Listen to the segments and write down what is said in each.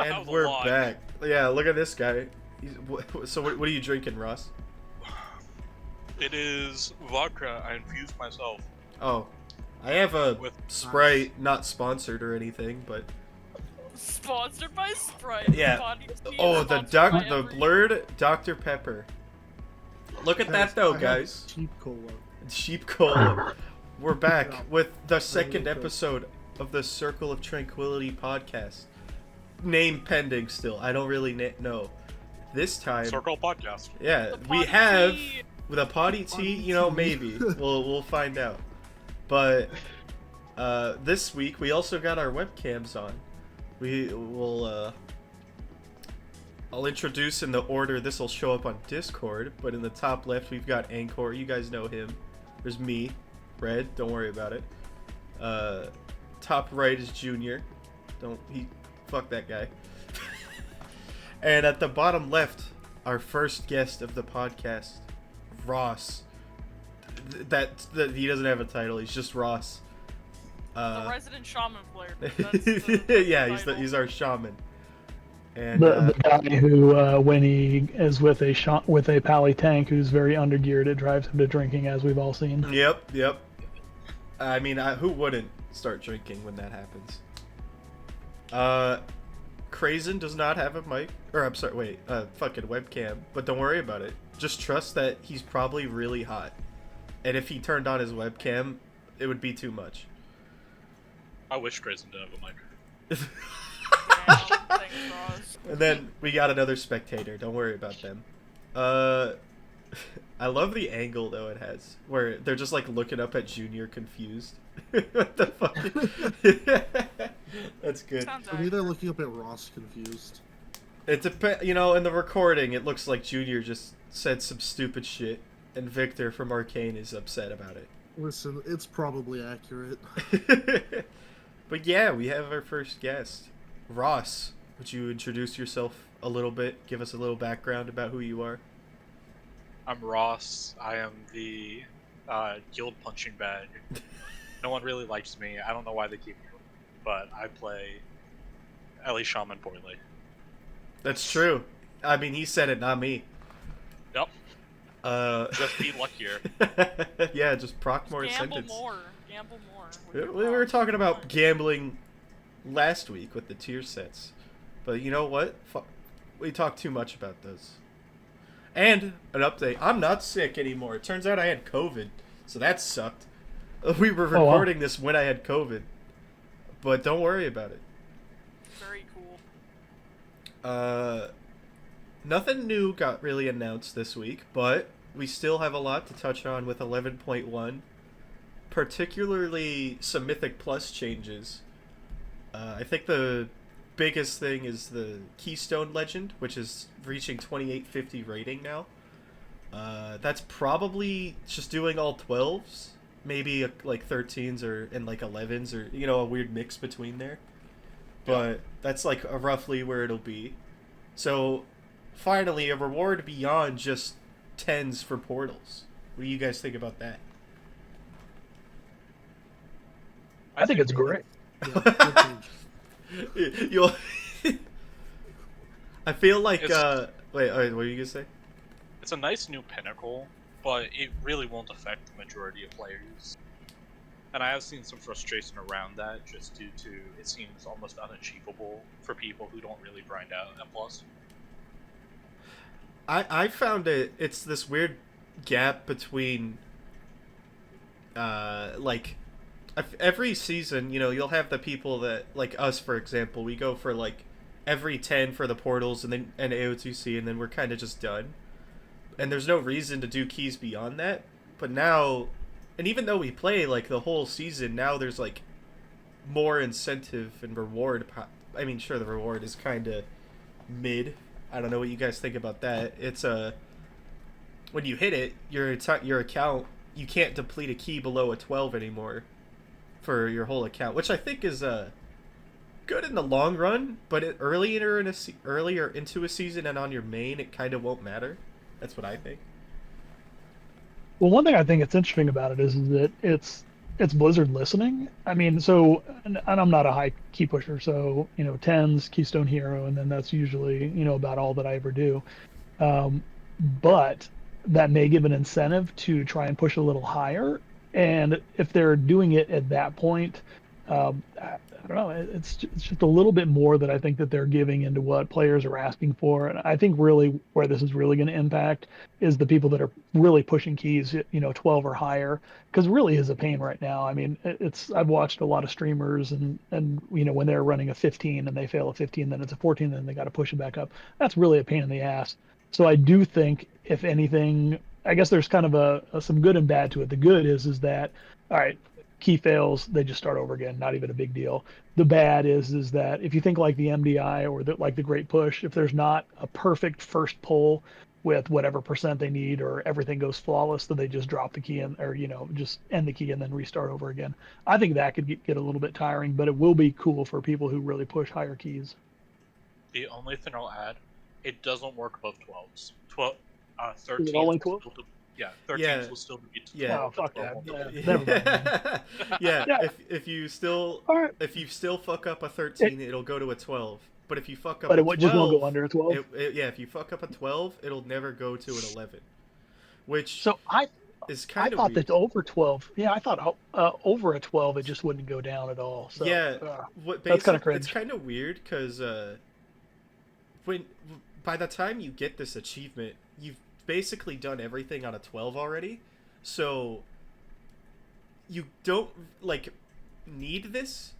And we're back. Yeah, look at this guy. So what are you drinking, Ross? It is vodka. I infused myself. Oh, I have a With Sprite, not sponsored or anything, but Sponsored by Sprite. yeah. Podcast Oh, the by blurred Dr. Pepper. Look at that though, guys. Cheap cola. Cheap cola. We're back Yeah. with the second episode of the Circle of Tranquility podcast. Name pending still. I don't really know. This time, Circle Podcast. yeah, The we potty have tea. with a potty tea. You know, maybe we'll find out. But this week we also got our webcams on. We will. I'll introduce in the order this will show up on Discord. But in the top left we've got Anchor. You guys know him. There's me, Red. Don't worry about it. Top right is Junior. Fuck that guy. And at the bottom left, our first guest of the podcast, Ross. That he doesn't have a title. He's just Ross. The resident shaman player. Yeah, he's our shaman. And The guy who, when he is with a pally tank who's very undergeared, it drives him to drinking, as we've all seen. Yep. I mean, who wouldn't start drinking when that happens? Krazen does not have a mic, or I'm sorry, wait, fucking webcam. But don't worry about it. Just trust that he's probably really hot, and if he turned on his webcam, it would be too much. I wish Grayson didn't have a mic. Thanks, Ross. And then we got another spectator. Don't worry about them. I love the angle though it has, where they're just like looking up at Junior confused. What the fuck? That's good. Sounds For me, they're looking up at Ross confused. It depends. You know, in the recording, it looks like Junior just said some stupid shit, and Victor from Arcane is upset about it. Listen, it's probably accurate. But yeah, we have our first guest, Ross. Would you introduce yourself a little bit? Give us a little background about who you are. I'm Ross. I am the guild punching bag. No one really likes me. I don't know why they keep me, but I play Ellie Shaman poorly. That's true. I mean, he said it, not me. Yep. Just be luckier. Yeah, just proc more Gamble sentence. more. Gamble more. We were talking about gambling last week with the tier sets, but you know what? We talked too much about those. And an update: I'm not sick anymore. It turns out I had COVID, so that sucked. We were recording this when I had COVID, but don't worry about it. Very cool. Nothing new got really announced this week, but we still have a lot to touch on with 11.1. Particularly some Mythic Plus changes. I think the biggest thing is the Keystone Legend, which is reaching 2850 rating now. That's probably just doing all 12s, maybe like 13s and like 11s, or a weird mix between there. But that's like roughly where it'll be. So finally, a reward beyond just 10s for portals. What do you guys think about that? I think it's great. Yeah, good change. You'll. I feel like. Wait, what were you gonna say? It's a nice new pinnacle, but it really won't affect the majority of players. And I have seen some frustration around that, just due to it seems almost unachievable for people who don't really grind out M+. I found it's this weird gap between like every season, you'll have the people that, like us for example, we go for like every 10 for the portals and AoTC, and then we're kind of just done, and there's no reason to do keys beyond that. But now, and even though we play like the whole season, now there's like more incentive and reward. I mean, sure, the reward is kind of mid. I don't know what you guys think about that. It's when you hit it, your account, you can't deplete a key below a 12 anymore for your whole account, which I think is good in the long run. But earlier into a season and on your main, it kind of won't matter. That's what I think. Well, one thing I think it's interesting about it is that it's it's Blizzard listening. I mean, so and I'm not a high key pusher, so tens, Keystone Hero, and then that's usually about all that I ever do. Um, but that may give an incentive to try and push a little higher. And if they're doing it at that point, I don't know. It's just a little bit more that I think that they're giving into what players are asking for. And I think really where this is really going to impact is the people that are really pushing keys, 12 or higher, because really is a pain right now. I mean, I've watched a lot of streamers and when they're running a 15 and they fail a 15, then it's a 14, then they got to push it back up. That's really a pain in the ass. So I do think, if anything, I guess there's kind of some good and bad to it. The good is that, all right, key fails, they just start over again, not even a big deal. The bad is that if you think like the MDI or like the Great Push, if there's not a perfect first pull with whatever percent they need or everything goes flawless, then they just drop the key and or just end the key and then restart over again. I think that could get a little bit tiring, but it will be cool for people who really push higher keys. The only thing I'll add, it doesn't work above 12s. 13. Is it only 12? Yeah, 13s will still be 12. Yeah. Oh, fuck that. Yeah. Never mind. Yeah, Yeah. if you still All right. if you still fuck up a 13, it'll go to a 12. But if you fuck up But a it 12, just won't go under a 12. Yeah, if you fuck up a 12, it'll never go to an 11. Which So is I kind of thought weird. that over 12. Yeah, I thought over a 12 it just wouldn't go down at all. So Yeah, that's kinda cringe. It's kind of weird because by the time you get this achievement, you've basically done everything on a 12 already, so you don't need this.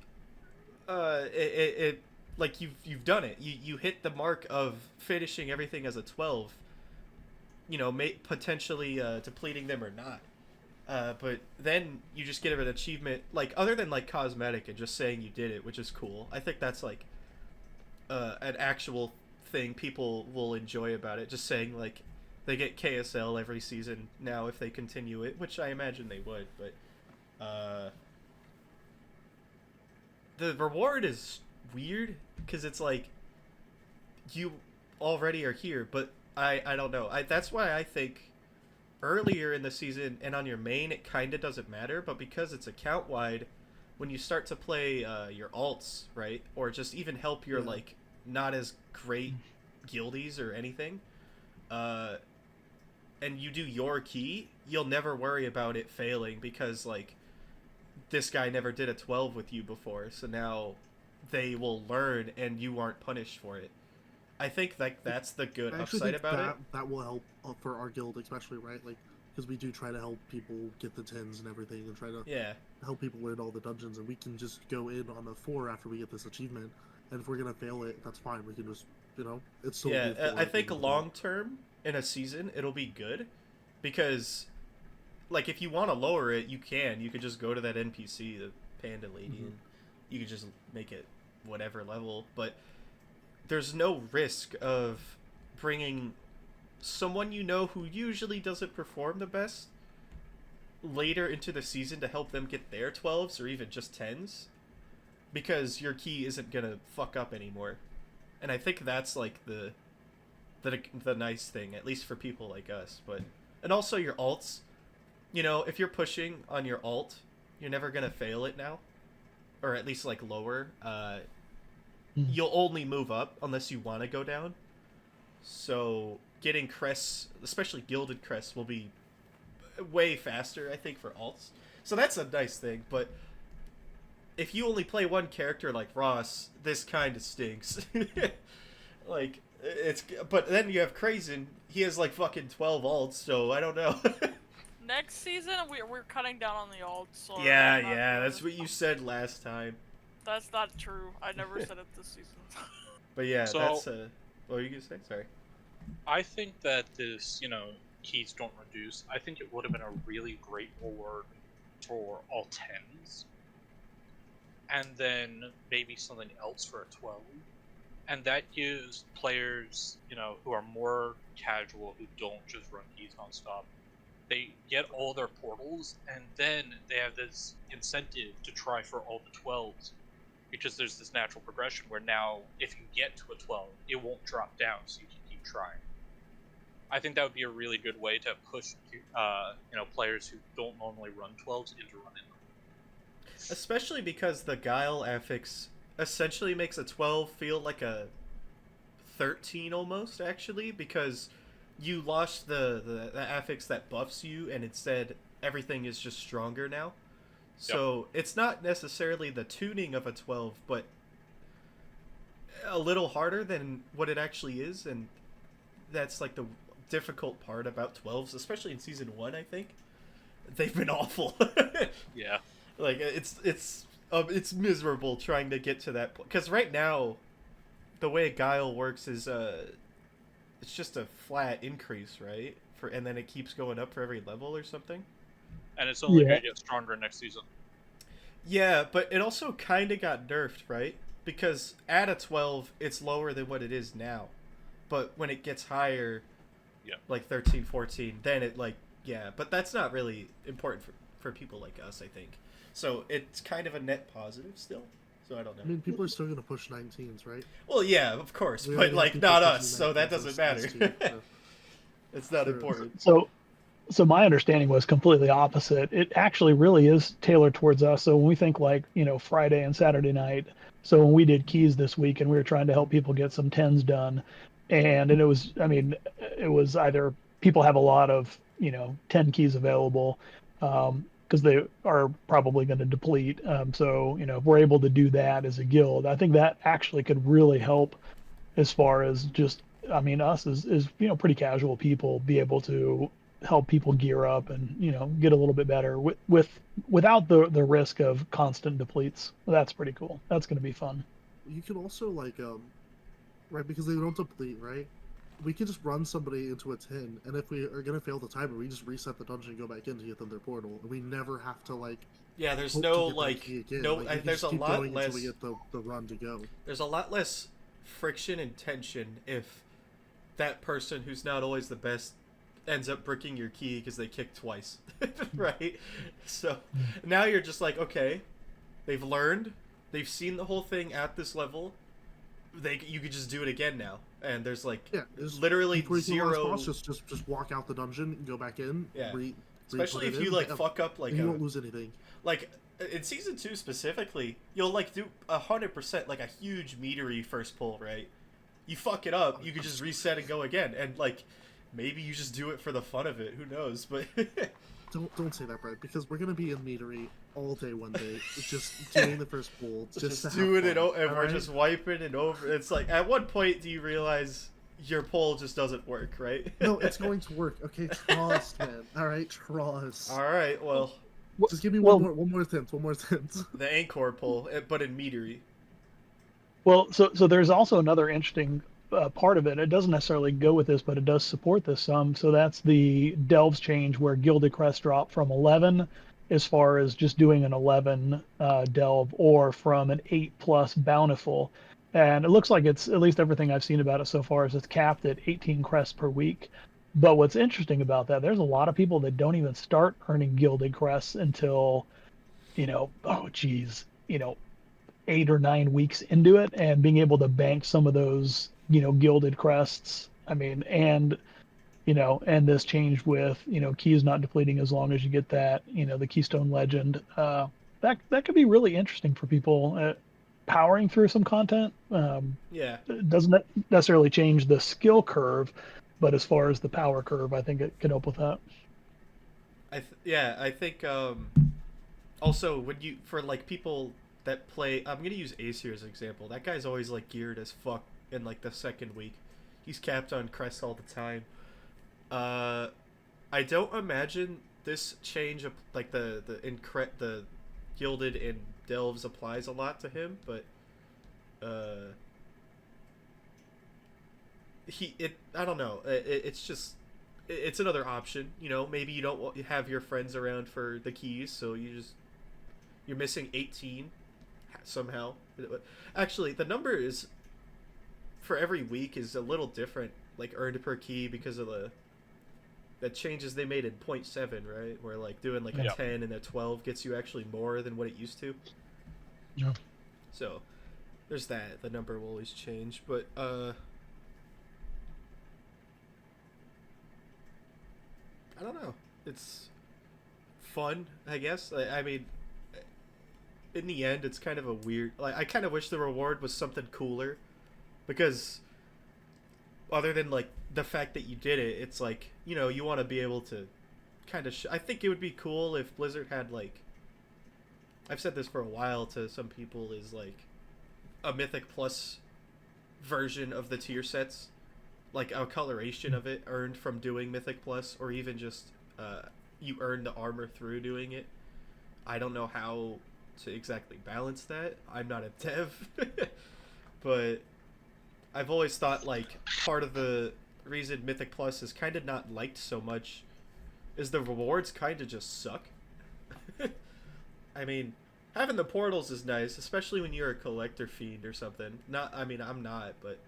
Like you've done it. You hit the mark of finishing everything as a 12. Potentially depleting them or not. But then you just get an achievement, other than cosmetic and just saying you did it, which is cool. I think that's an actual thing people will enjoy about it. Just saying they get KSL every season now if they continue it, which I imagine they would. But the reward is weird because it's you already are here, but I don't know. That's why I think earlier in the season and on your main it kind of doesn't matter, but because it's account wide, when you start to play your alts, right, or just even help your not as great guildies or anything, and you do your key, you'll never worry about it failing because this guy never did a 12 with you before, so now they will learn and you aren't punished for it. I think that's the good upside about it. That will help for our guild, especially, right? Because we do try to help people get the 10s and everything, and try to help people win all the dungeons, and we can just go in on a 4 after we get this achievement, and if we're gonna fail it, that's fine. We can just, it's still I think long term in a season it'll be good, because if you want to lower it, you could just go to that NPC, the panda lady, and you could just make it whatever level, but there's no risk of bringing someone who usually doesn't perform the best later into the season to help them get their 12s or even just 10s, because your key isn't gonna fuck up anymore. And I think that's the nice thing, at least for people like us. And also your alts, if you're pushing on your alt, you're never gonna fail it now, or at least lower. You'll only move up unless you want to go down. So getting crests, especially gilded crests, will be way faster, I think, for alts. So that's a nice thing. But if you only play one character like Ross, this kind of stinks. But then you have Krazen. He has fucking 12 alts, so I don't know. Next season, we're cutting down on the alts. So yeah, that's what you said last time. That's not true. I never said it this season. But yeah, So- that's what were you gonna say? Sorry. I think that this, keys don't reduce. I think it would have been a really great reward for all 10s. And then maybe something else for a 12. And that gives players, who are more casual, who don't just run keys nonstop, they get all their portals, and then they have this incentive to try for all the 12s. Because there's this natural progression where now, if you get to a 12, it won't drop down, so you can keep trying. I think that would be a really good way to push, players who don't normally run 12s into running them. Especially because the Guile affix essentially makes a 12 feel like a 13 almost, actually, because you lost the affix that buffs you, and instead everything is just stronger now. So it's not necessarily the tuning of a 12, but a little harder than what it actually is, and that's like the difficult part about 12s, especially in Season 1, I think. They've been awful. Yeah. Like, it's miserable trying to get to that point. Because right now, the way Guile works is, it's just a flat increase, right? And then it keeps going up for every level or something. And it's only going to get stronger next season. Yeah, but it also kind of got nerfed, right? Because at a 12, it's lower than what it is now. But when it gets higher, like 13, 14, then it, like, yeah. But that's not really important for people like us, I think. So it's kind of a net positive still. So I don't know. I mean, people are still going to push 19s, right? Well, yeah, of course. But, like, not us, so that doesn't matter. It's not important. So my understanding was completely opposite. It actually really is tailored towards us. So when we think like, Friday and Saturday night, so when we did keys this week and we were trying to help people get some 10s done, and it was either people have a lot of, 10 keys available, because they are probably going to deplete. So, if we're able to do that as a guild, I think that actually could really help as far as just, us as pretty casual people be able to help people gear up and get a little bit better without the risk of constant depletes. That's pretty cool. That's going to be fun. You can also right, because they don't deplete, right? We can just run somebody into a 10, and if we are going to fail the timer, we just reset the dungeon and go back in to get them their portal, and we never have to there's no there's a lot less until we get the run to go. There's a lot less friction and tension if that person who's not always the best ends up bricking your key because they kicked twice. Right? So now you're just like, okay, they've learned, they've seen the whole thing at this level, you could just do it again now, and there's literally zero. Just walk out the dungeon and go back in. Yeah. Especially if you fuck up you won't lose anything. Like in Season 2 specifically, you'll do 100% a huge metery first pull, right? You fuck it up, you could just reset and go again, and maybe you just do it for the fun of it. Who knows? But don't say that, Brett, because we're gonna be in metery all day one day, just doing the first pull, just doing it, and we're just wiping it over. It's like, at what point do you realize your pull just doesn't work, right? No, it's going to work. Okay, trust, man. All right, trust. All right, well, just give me one more hint. The Anchor pull, but in metery. Well, so there's also another interesting part of it. It doesn't necessarily go with this, but it does support this some. So that's the Delves change where Gilded Crest drop from 11 as far as just doing an 11 Delve, or from an 8+ Bountiful. And it looks like it's, at least everything I've seen about it so far, is it's capped at 18 crests per week. But what's interesting about that, there's a lot of people that don't even start earning Gilded Crests until, 8 or 9 weeks into it, and being able to bank some of those, Gilded Crests. And this change with, keys not depleting as long as you get that, the Keystone Legend. That could be really interesting for people powering through some content. It doesn't necessarily change the skill curve, but as far as the power curve, I think it could help with that. I think also when for people that play, I'm gonna use Ace here as an example. That guy's always geared as fuck in the second week. He's capped on crests all the time. I don't imagine this change of the Gilded and Delves applies a lot to him, but I don't know. It's just, it's another option. Maybe you don't have your friends around for the keys, so you're missing 18 somehow. Actually, the number is for every week is a little different, earned per key, because of the changes they made in 0.7, right? Where doing a 10 and a 12 gets you actually more than what it used to. Yeah. So there's that. The number will always change, but I don't know. It's fun, I guess. in the end, it's kind of a weird. Like, I kind of wish the reward was something cooler, because other than like the fact that you did it, it's like, you know, you want to be able to kind of. I think it would be cool if Blizzard had like. I've said this for a while to some people, is like a Mythic Plus version of the tier sets, like a coloration of it earned from doing Mythic Plus, or even just you earn the armor through doing it. I don't know how to exactly balance that. I'm not a dev. But I've always thought like part of the reason Mythic Plus is kind of not liked so much is the rewards kind of just suck. I mean, having the portals is nice, especially when you're a collector fiend or something. I mean, I'm not, but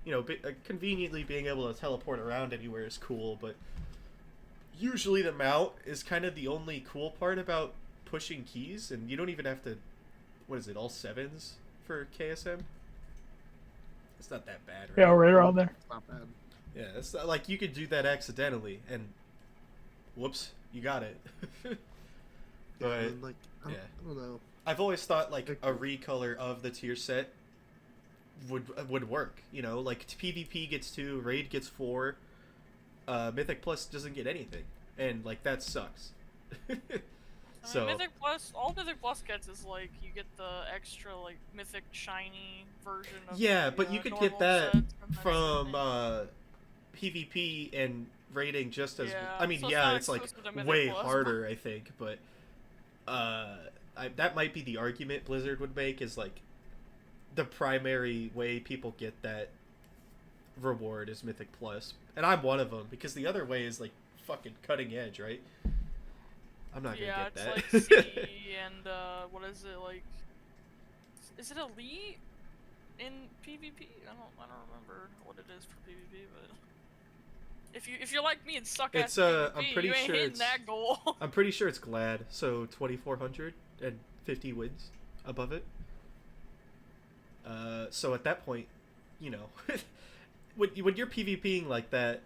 you know, conveniently being able to teleport around anywhere is cool. But usually the mount is kind of the only cool part about pushing keys, and you don't even have to. What is it? All 7s for KSM. It's not that bad, right? Yeah, right around there. It's not bad. Yeah, it's not, like you could do that accidentally, and whoops, you got it. But And, like, I don't know. I've always thought like a recolor of the tier set would work. You know, like PvP gets 2, Raid gets 4, Mythic Plus doesn't get anything, and like that sucks. So Mythic Plus, all Mythic Plus gets is like you get the extra like Mythic shiny version of yeah, the, but you could normal get that sets, and from that's PvP and raiding just as. Yeah, I mean, so it's yeah, not it's like exclusive to Mythic way Plus, harder, I think, but that might be the argument Blizzard would make, is like the primary way people get that reward is Mythic Plus, and I'm one of them, because the other way is like fucking cutting edge, right? I'm not gonna get that. Yeah, it's like C and what is it like? Is it Elite in PvP? I don't remember what it is for PvP, but if you're like me and suck at It's PvP, I'm pretty you ain't sure hitting it's that goal. I'm pretty sure it's Glad, so 2,450 wins above it. So at that point, you know, when you're PvPing like that,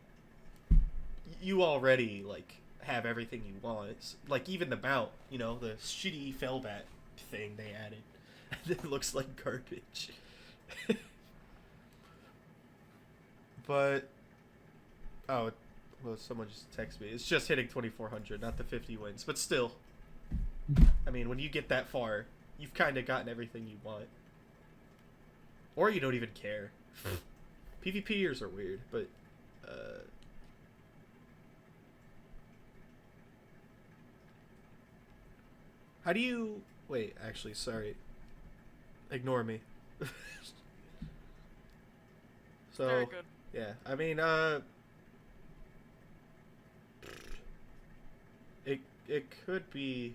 you already like have everything you want. Like even the mount, you know, the shitty Fellbat thing they added, it looks like garbage. But well, someone just texted me. It's just hitting 2,400, not the 50 wins, but still. I mean, when you get that far, you've kind of gotten everything you want. Or you don't even care. PvPers are weird, but how do you wait, actually, sorry. Ignore me. So, Very good. yeah, I mean, it could be.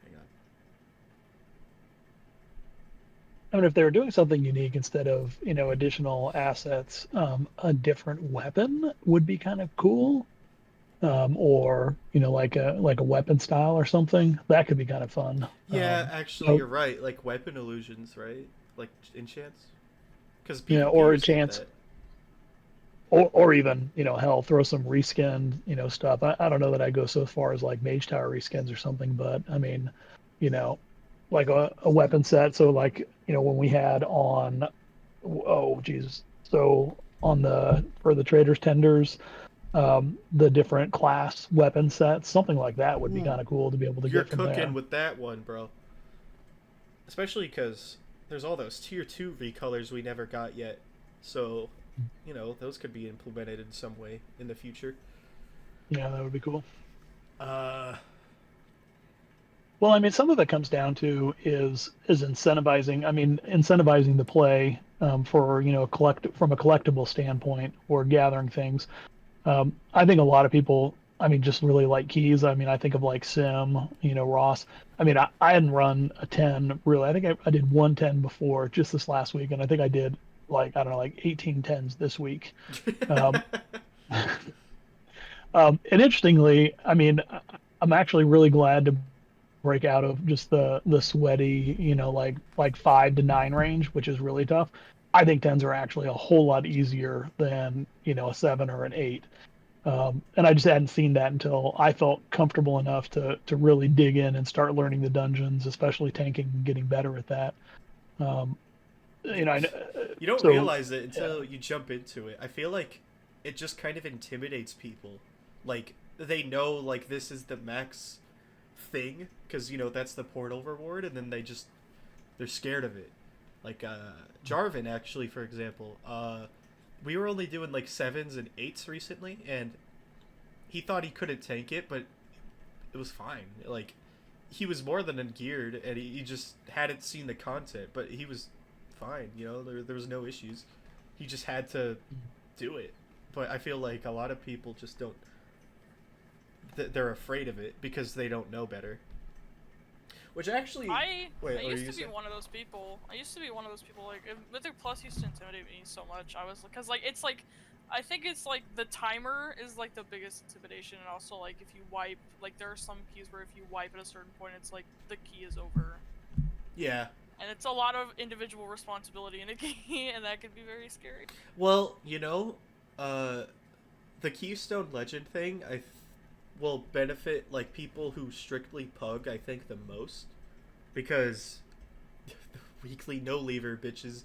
Hang on. I mean, if they were doing something unique instead of, you know, additional assets, a different weapon would be kind of cool. Or, you know, like a weapon style or something. That could be kind of fun. Yeah, actually, you're right. Like weapon illusions, right? Like enchants. Because yeah, or enchants. Or even, you know, hell, throw some reskinned, you know, stuff. I don't know that I go so far as like Mage Tower reskins or something, but I mean, you know, like a weapon set. So like, you know, when we had on, oh Jesus, so on for the traders tenders, the different class weapon sets, something like that would be kind of cool to be able to get from there. You're cooking with that one, bro. Especially because there's all those tier 2 recolors we never got yet. So, you know, those could be implemented in some way in the future. Yeah, that would be cool. Well, I mean, some of it comes down to is incentivizing. I mean, incentivizing the play for, you know, from a collectible standpoint, or gathering things. I think a lot of people, I mean, just really like keys. I mean, I think of like Sim, you know, Ross. I mean, I hadn't run a 10 really. I think I did 110 before just this last week, and I think I did like, I don't know, like 18 10s this week. And interestingly, I mean, I'm actually really glad to break out of just the sweaty, you know, like 5 to 9 range, which is really tough. I think 10s are actually a whole lot easier than, you know, a 7 or an 8. And I just hadn't seen that until I felt comfortable enough to really dig in and start learning the dungeons, especially tanking and getting better at that. You know, you don't so, realize it until you jump into it. I feel like it just kind of intimidates people. Like, they know, like, this is the max thing, because, you know, that's the portal reward, and then they're scared of it. Like, Jarvan, actually, for example, we were only doing, like, 7s and 8s recently, and he thought he couldn't tank it, but it was fine. Like, he was more than ungeared, and he just hadn't seen the content, but he was fine, you know, there was no issues. He just had to do it. But I feel like a lot of people just don't, they're afraid of it because they don't know better. Which actually, I used to be one of those people. Like, Mythic Plus used to intimidate me so much. I was, because, like, it's like, I think it's like the timer is like the biggest intimidation, and also like if you wipe, like there are some keys where if you wipe at a certain point, it's like the key is over. Yeah. And it's a lot of individual responsibility in a key, and that can be very scary. Well, you know, the Keystone Legend thing, will benefit like people who strictly pug, I think, the most, because weekly no lever bitches.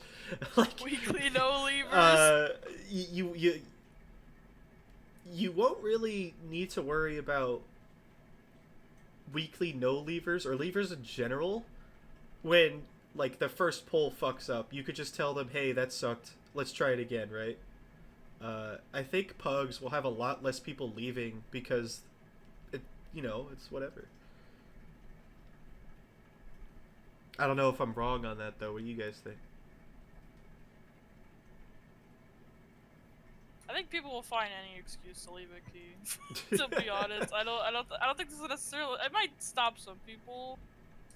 Like, weekly no levers. You won't really need to worry about weekly no levers or levers in general when like the first pull fucks up. You could just tell them, hey, that sucked, let's try it again, right? I think pugs will have a lot less people leaving because it's whatever. I don't know if I'm wrong on that though. What do you guys think? I think people will find any excuse to leave a key. To be honest, I don't think this is necessarily. It might stop some people,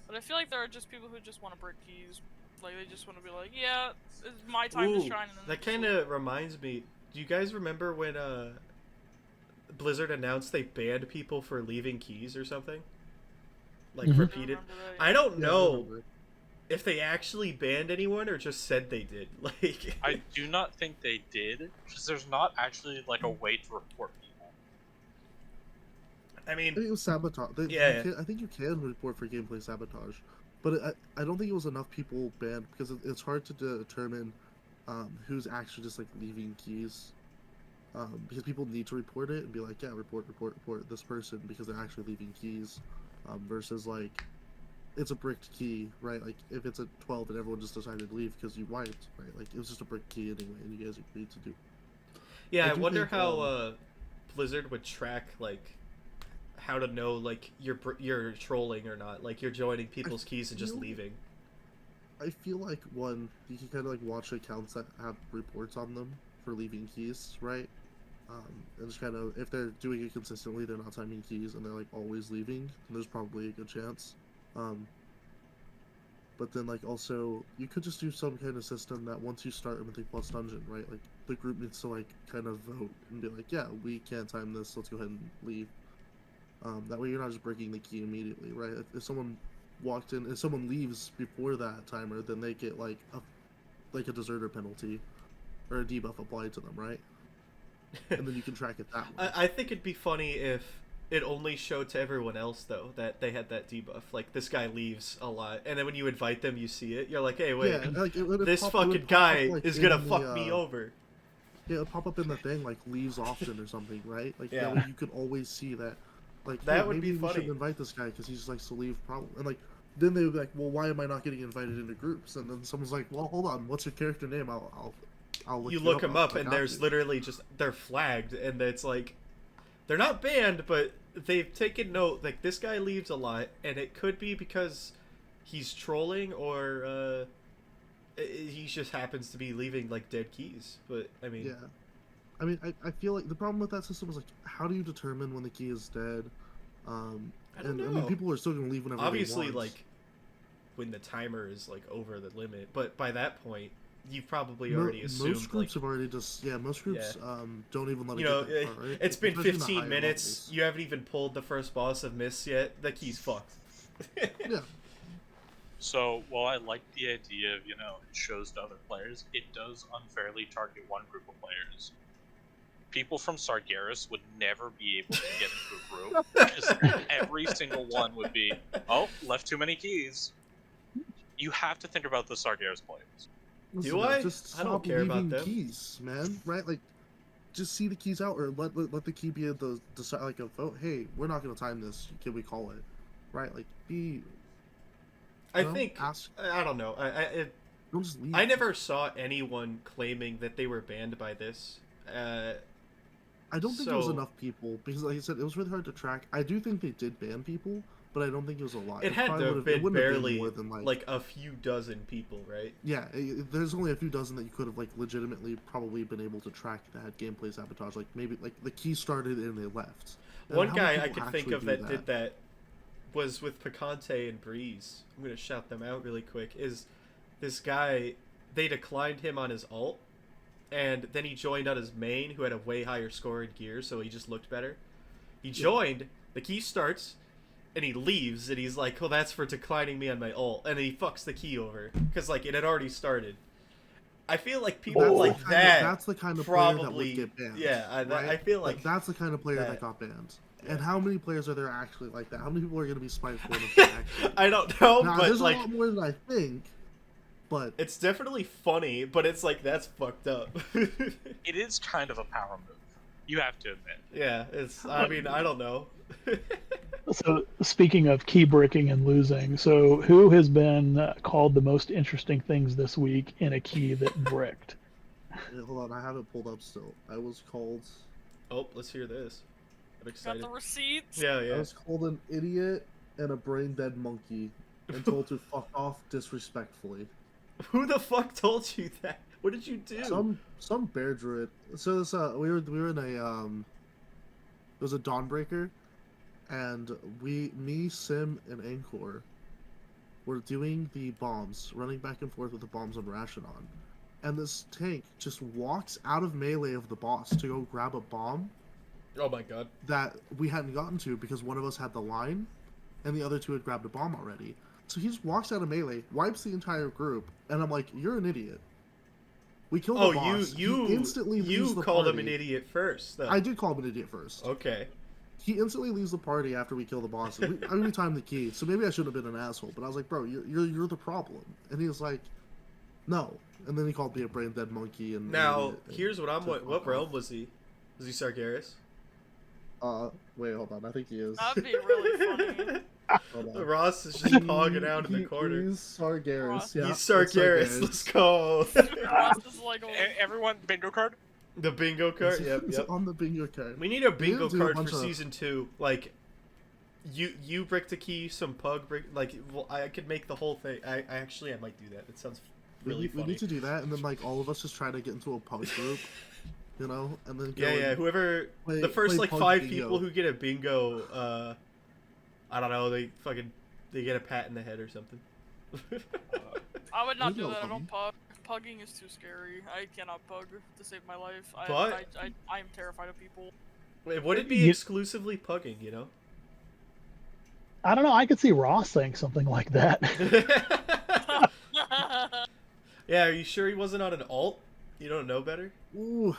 but I feel like there are just people who just want to break keys. Like they just want to be like, yeah, it's my time to shine. And then that kind of reminds me. Do you guys remember when Blizzard announced they banned people for leaving keys or something? Like repeated. I don't know if they actually banned anyone or just said they did. Like, I do not think they did, because there's not actually like a way to report people. I mean, I think it was sabotage. I think you can report for gameplay sabotage, but I don't think it was enough people banned because it's hard to determine who's actually just like leaving keys. Because people need to report it and be like, yeah, report this person because they're actually leaving keys, versus like it's a bricked key, right? Like if it's a 12 and everyone just decided to leave because you wiped, right? Like it was just a brick key anyway, and you guys agreed to do. Yeah, I wonder how Blizzard would track like how to know like you're trolling or not, like you're joining people's keys and just leaving. I feel like one, you can kind of like watch accounts that have reports on them for leaving keys, right? And just kind of, if they're doing it consistently, they're not timing keys, and they're like always leaving, there's probably a good chance. But then like also, you could just do some kind of system that once you start a Mythic Plus dungeon, right, like the group needs to like kind of vote and be like, yeah, we can't time this, let's go ahead and leave. That way you're not just breaking the key immediately, right? If someone walked in, if someone leaves before that timer, then they get like a deserter penalty or a debuff applied to them, right? And then you can track it that way. I think it'd be funny if it only showed to everyone else though that they had that debuff. Like this guy leaves a lot, and then when you invite them, you see it. You're like, hey, wait, yeah, like, this fucking guy is gonna fuck me over. Yeah, it'll pop up in the thing like leaves often or something, right? Like that way you could always see that. Like that hey, would maybe be funny. We should invite this guy because he just likes to leave. Problem, and like then they would be like, well, why am I not getting invited into groups? And then someone's like, well, hold on, what's your character name? I'll look you look them up, and there's literally just they're flagged, and it's like they're not banned, but they've taken note like this guy leaves a lot, and it could be because he's trolling or he just happens to be leaving like dead keys. But I mean, yeah, I mean, I feel like the problem with that system is like, how do you determine when the key is dead? I don't know. I mean, people are still gonna leave whenever obviously they want. like when the timer is like over the limit, but by that point you've probably already assumed most groups have already just most groups don't even let it know, get that far, right? It's been Especially 15 minutes levels. You haven't even pulled the first boss of Mists yet, the key's fucked. Yeah. So while I like the idea of, it shows to other players, it does unfairly target one group of players. people from Sargeras would never be able to get into a group because every single one would be, oh, left too many keys. You have to think about the Sargeras players. Do I? Just I don't care about them. Keys, man. Right? Like, just see the keys out, or let the key be the decide like a vote. Hey, we're not going to time this. Can we call it? Right? Like, be. I think. Ask. I don't know. Don't just leave. I never saw anyone claiming that they were banned by this. I don't think it was enough people because, like I said, it was really hard to track. I do think they did ban people, but I don't think it was a lot. It had to have been barely more than like a few dozen people, right? Yeah, there's only a few dozen that you could have like legitimately probably been able to track that had gameplay sabotage. Like maybe like the key started and they left. One guy I could think of that did that was with Picante and Breeze. I'm gonna shout them out really quick. Is this guy? They declined him on his ult. And then he joined on his main, who had a way higher score in gear, so he just looked better. He joined, the key starts, and he leaves, and he's like, oh, that's for declining me on my ult. And then he fucks the key over, because, like, it had already started. I feel like people like that that's the kind of probably, player that would get banned. Yeah, right? I feel like that's the kind of player that got banned. Yeah. And how many players are there actually like that? How many people are going to be spiteful enough to actually... I don't know, now, but, there's like... a lot more than I think. But it's definitely funny, but it's like that's fucked up. It is kind of a power move. You have to admit. Yeah, it's. I mean, I don't know. So speaking of key bricking and losing, so who has been called the most interesting things this week in a key that bricked? Yeah, hold on, I have it pulled up still. I was called. Oh, let's hear this. I'm excited. Got the receipts. Yeah. I was called an idiot and a brain dead monkey, and told to fuck off disrespectfully. Who the fuck told you that? What did you do? Some bear druid. So this we were in a it was a Dawnbreaker, and me, Sim, and Anchor were doing the bombs, running back and forth with the bombs on Rashinon. And this tank just walks out of melee of the boss to go grab a bomb. Oh my god. That we hadn't gotten to because one of us had the line, and the other two had grabbed a bomb already. So he just walks out of melee, wipes the entire group, and I'm like, "You're an idiot." We killed the boss. You instantly leaves the called party. him an idiot first, though. I did call him an idiot first. Okay. He instantly leaves the party after we kill the boss. We timed the key, so maybe I shouldn't have been an asshole. But I was like, "Bro, you're the problem." And he was like, "No." And then he called me a brain dead monkey. And now here's what I'm. What realm was he? Was he Sargeras? Wait, hold on. I think he is. That'd be really funny. Ross is just hogging out in the corner. He's Sargeras. Yeah, he's Sargeras. Let's go. Ross is like Everyone, bingo card? The bingo card? Yep. On the bingo card. We need a bingo card for season 2. Like, you brick the key, some pug brick. Like, well, I could make the whole thing. I might do that. It sounds really funny. We need to do that, and then, like, all of us just try to get into a pug group. You know, and then whoever the first like 5 people who get a bingo, I don't know, they get a pat in the head or something. I would not do that. I don't pug. Pugging is too scary. I cannot pug to save my life. I'm terrified of people. Wait, would it be exclusively pugging? You know? I don't know. I could see Ross saying something like that. Yeah, are you sure he wasn't on an alt? You don't know better? Ooh.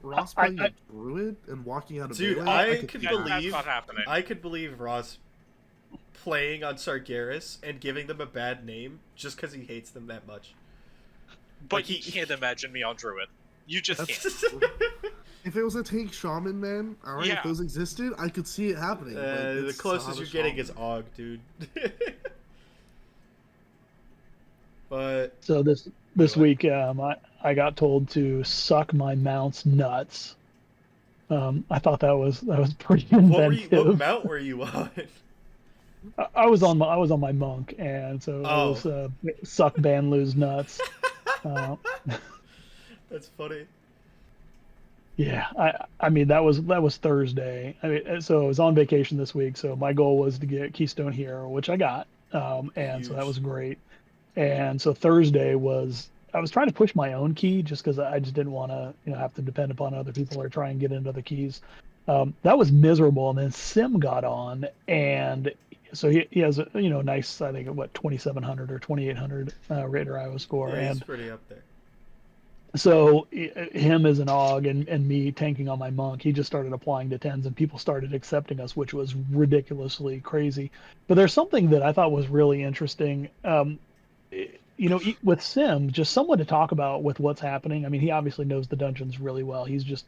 Ross playing a druid and walking out of dude, melee? I could believe that's not happening. I could believe Ross playing on Sargeras and giving them a bad name just because he hates them that much. But like, you can't imagine me on druid. You just can't. If it was a tank shaman, man, alright, if those existed, I could see it happening. The closest you're getting is Og, dude. But so this week, I got told to suck my mount's nuts. I thought that was pretty inventive. What mount were you on? I was on my monk, and so it was suck Banlu's nuts. That's funny. Yeah, I mean that was Thursday. I mean, so I was on vacation this week, so my goal was to get Keystone Hero, which I got, and so that was great. And so Thursday I was trying to push my own key just because I just didn't want to have to depend upon other people or try and get into the keys. That was miserable. And then Sim got on, and so he has a nice, I think 2700 or 2800 Raider IO score. Yeah, he's and pretty up there. So him as an AUG and me tanking on my monk, he just started applying to tens, and people started accepting us, which was ridiculously crazy. But there's something that I thought was really interesting. With Sim, just someone to talk about with what's happening. I mean, he obviously knows the dungeons really well. He's just,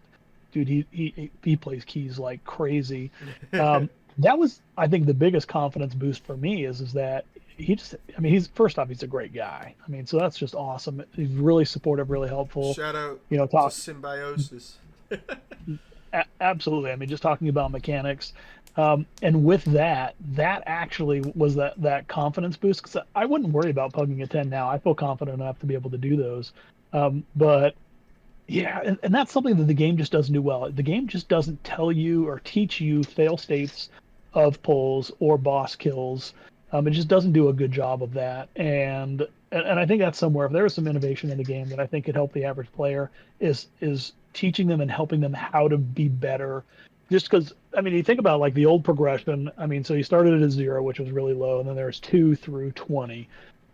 dude, he plays keys like crazy. That was, I think, the biggest confidence boost for me is that he's first off, he's a great guy. I mean, so that's just awesome. He's really supportive, really helpful. Shout out Talk to Symbiosis. Absolutely. I mean, just talking about mechanics. And with that actually was that confidence boost, because I wouldn't worry about pugging a 10 now. I feel confident enough to be able to do those. But yeah, and that's something that the game just doesn't do well. The game just doesn't tell you or teach you fail states of pulls or boss kills. It just doesn't do a good job of that. And I think that's somewhere, if there was some innovation in the game that I think could help the average player, is teaching them and helping them how to be better. Just because, I mean, you think about like the old progression. I mean, so you started at a 0, which was really low, and then there's 2 through 20.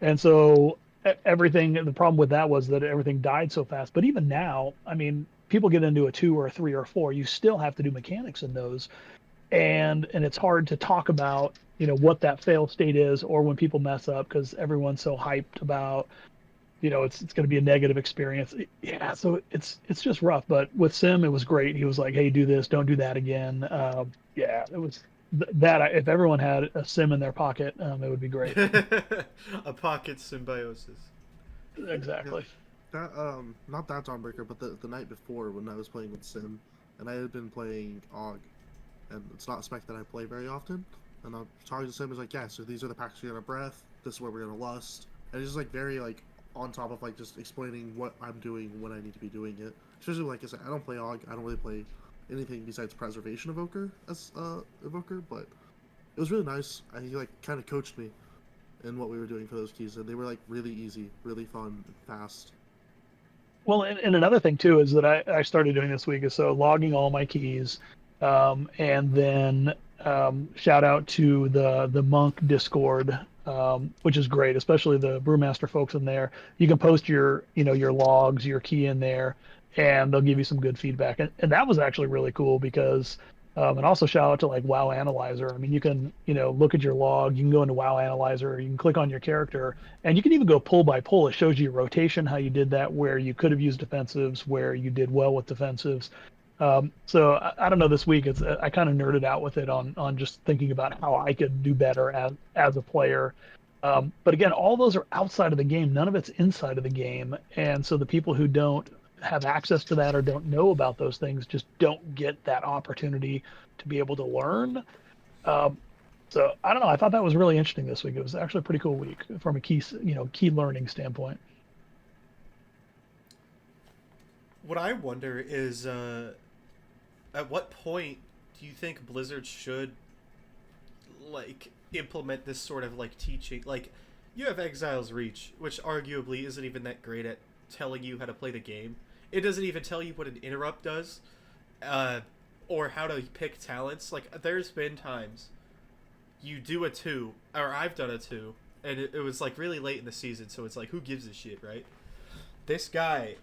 And so the problem with that was that everything died so fast. But even now, I mean, people get into a 2 or a 3 or a 4, you still have to do mechanics in those. And it's hard to talk about, what that fail state is, or when people mess up, because everyone's so hyped about, it's going to be a negative experience. Yeah, so it's just rough. But with Sim, it was great. He was like, "Hey, do this, don't do that again." Yeah, it was that. If everyone had a Sim in their pocket, it would be great. A pocket symbiosis. Exactly. Yeah. That not that Dawnbreaker, but the night before when I was playing with Sim, and I had been playing AUG, and it's not a spec that I play very often. And I'm talking to Sim, is like, "Yeah, so these are the packs you're gonna breath. This is where we're gonna lust." And he's just like very like on top of like just explaining what I'm doing when I need to be doing it. Especially like I said, I don't play AUG. I don't really play anything besides Preservation Evoker as Evoker, but it was really nice. He like kind of coached me in what we were doing for those keys, and they were like really easy, really fun, and fast. Well, and another thing too is that I started doing this week is so logging all my keys, and then shout out to the Monk Discord, which is great, especially the Brewmaster folks in there. You can post your logs, your key in there, and they'll give you some good feedback. And that was actually really cool because, and also shout out to like WoW Analyzer. I mean, you can look at your log, you can go into WoW Analyzer, you can click on your character, and you can even go pull by pull. It shows you your rotation, how you did that, where you could have used defensives, where you did well with defensives. So I don't know. This week, I kind of nerded out with it on just thinking about how I could do better as a player. But again, all those are outside of the game. None of it's inside of the game. And so the people who don't have access to that or don't know about those things just don't get that opportunity to be able to learn. So I don't know. I thought that was really interesting this week. It was actually a pretty cool week from a key learning standpoint. What I wonder is, at what point do you think Blizzard should, like, implement this sort of, like, teaching? Like, you have Exile's Reach, which arguably isn't even that great at telling you how to play the game. It doesn't even tell you what an interrupt does, or how to pick talents. Like, there's been times you do a 2, or I've done a 2, and it was, like, really late in the season, so it's like, who gives a shit, right? This guy,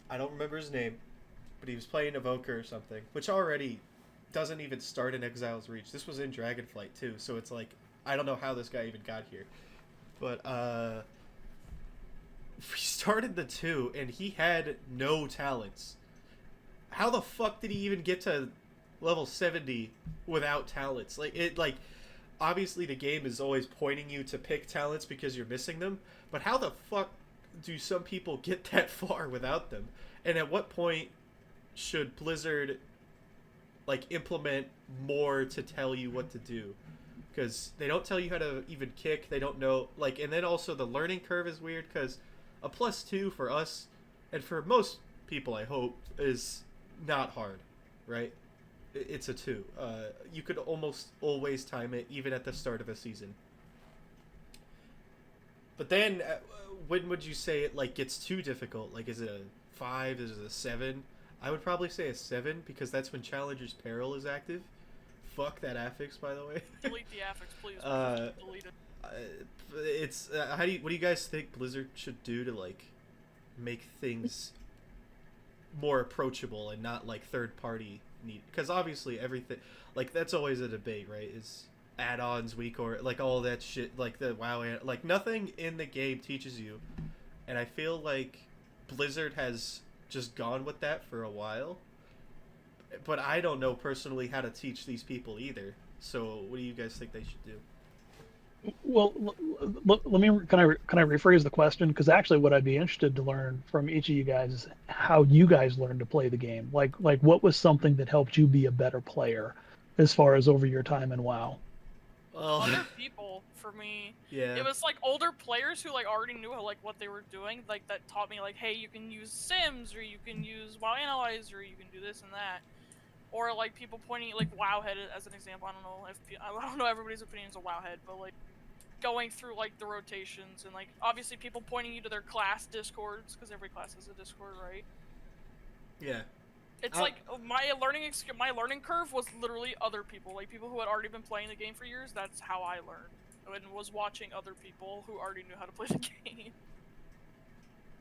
I don't remember his name, but he was playing Evoker or something, which already doesn't even start in Exile's Reach. This was in Dragonflight too, so it's like, I don't know how this guy even got here. But we started the 2 and he had no talents. How the fuck did he even get to level 70 without talents? Obviously the game is always pointing you to pick talents because you're missing them, but how the fuck do some people get that far without them? And at what point should Blizzard implement more to tell you what to do? Because they don't tell you how to even kick. They don't know, and then also the learning curve is weird because a +2 for us and for most people, I hope, is not hard, right? It's a 2. You could almost always time it even at the start of a season. But then, when would you say it gets too difficult? Is it a 5? Is it a 7? I would probably say a 7 because that's when Challenger's Peril is active. Fuck that affix, by the way. Delete the affix, please. Delete it. It's what do you guys think Blizzard should do to make things more approachable and not like third party need, because obviously everything, like, that's always a debate, right? Is add-ons weak, or like all that shit, like the WoW, like nothing in the game teaches you, and I feel like Blizzard has just gone with that for a while, but I don't know personally how to teach these people either. So what do you guys think they should do? Well, let me can I rephrase the question, because actually what I'd be interested to learn from each of you guys is how you guys learned to play the game. Like what was something that helped you be a better player as far as over your time in WoW? Other people, for me. Yeah. It was like older players who like already knew how, like, what they were doing, like that taught me like, hey, you can use Sims, or you can use WoW Analyzer, or you can do this and that. Or like people pointing, like Wowhead as an example. I don't know everybody's opinions of Wowhead, but like going through like the rotations and like obviously people pointing you to their class discords, because every class has a Discord, right? Yeah. It's like my learning curve was literally other people, like people who had already been playing the game for years. That's how I learned, and was watching other people who already knew how to play the game.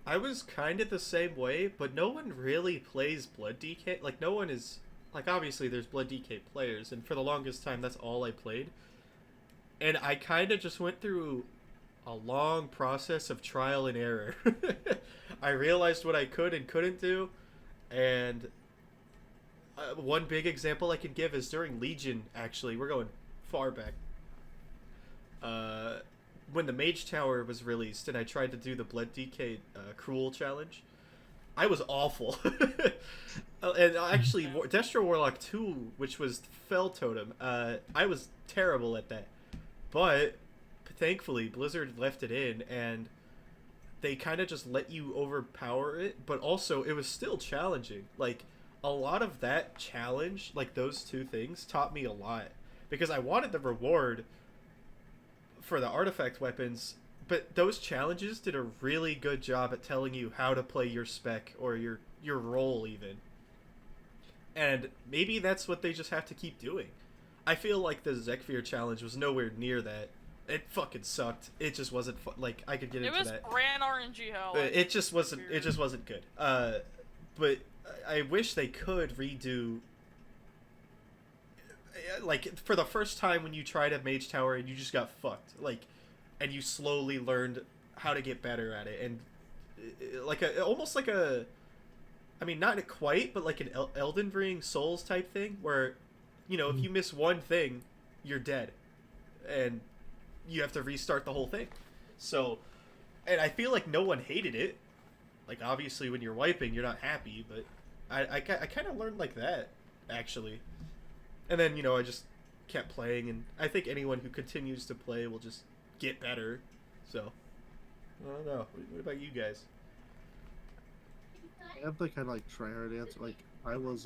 I was kind of the same way, but no one really plays Blood DK. Like, no one is, like, obviously there's Blood DK players, and for the longest time that's all I played. And I kind of just went through a long process of trial and error. I realized what I could and couldn't do, and one big example I could give is during Legion, actually. We're going far back. When the Mage Tower was released and I tried to do the Blood DK Cruel challenge, I was awful. And actually, Destro Warlock 2, which was Fell Totem, I was terrible at that. But thankfully, Blizzard left it in, and they kind of just let you overpower it, but also it was still challenging. Like, a lot of that challenge, like those two things, taught me a lot, because I wanted the reward for the artifact weapons, but those challenges did a really good job at telling you how to play your spec, or your role even. And maybe that's what they just have to keep doing. I feel like the Zekfir challenge was nowhere near that. It fucking sucked. It just wasn't like, I could get into that. It was brand RNG hell. It just wasn't. It just wasn't good. But I wish they could redo. Like, for the first time when you tried a Mage Tower and you just got fucked, like, and you slowly learned how to get better at it, and like almost like a, I mean, not quite, but like an Elden Ring Souls type thing, where, you know, if you miss one thing, you're dead, and you have to restart the whole thing. So, and I feel like no one hated it. Like, obviously when you're wiping, you're not happy, but I kind of learned like that, actually. And then, you know, I just kept playing, and I think anyone who continues to play will just get better. So, I don't know. What about you guys? I have the kind of like tryhard answer. Like, I was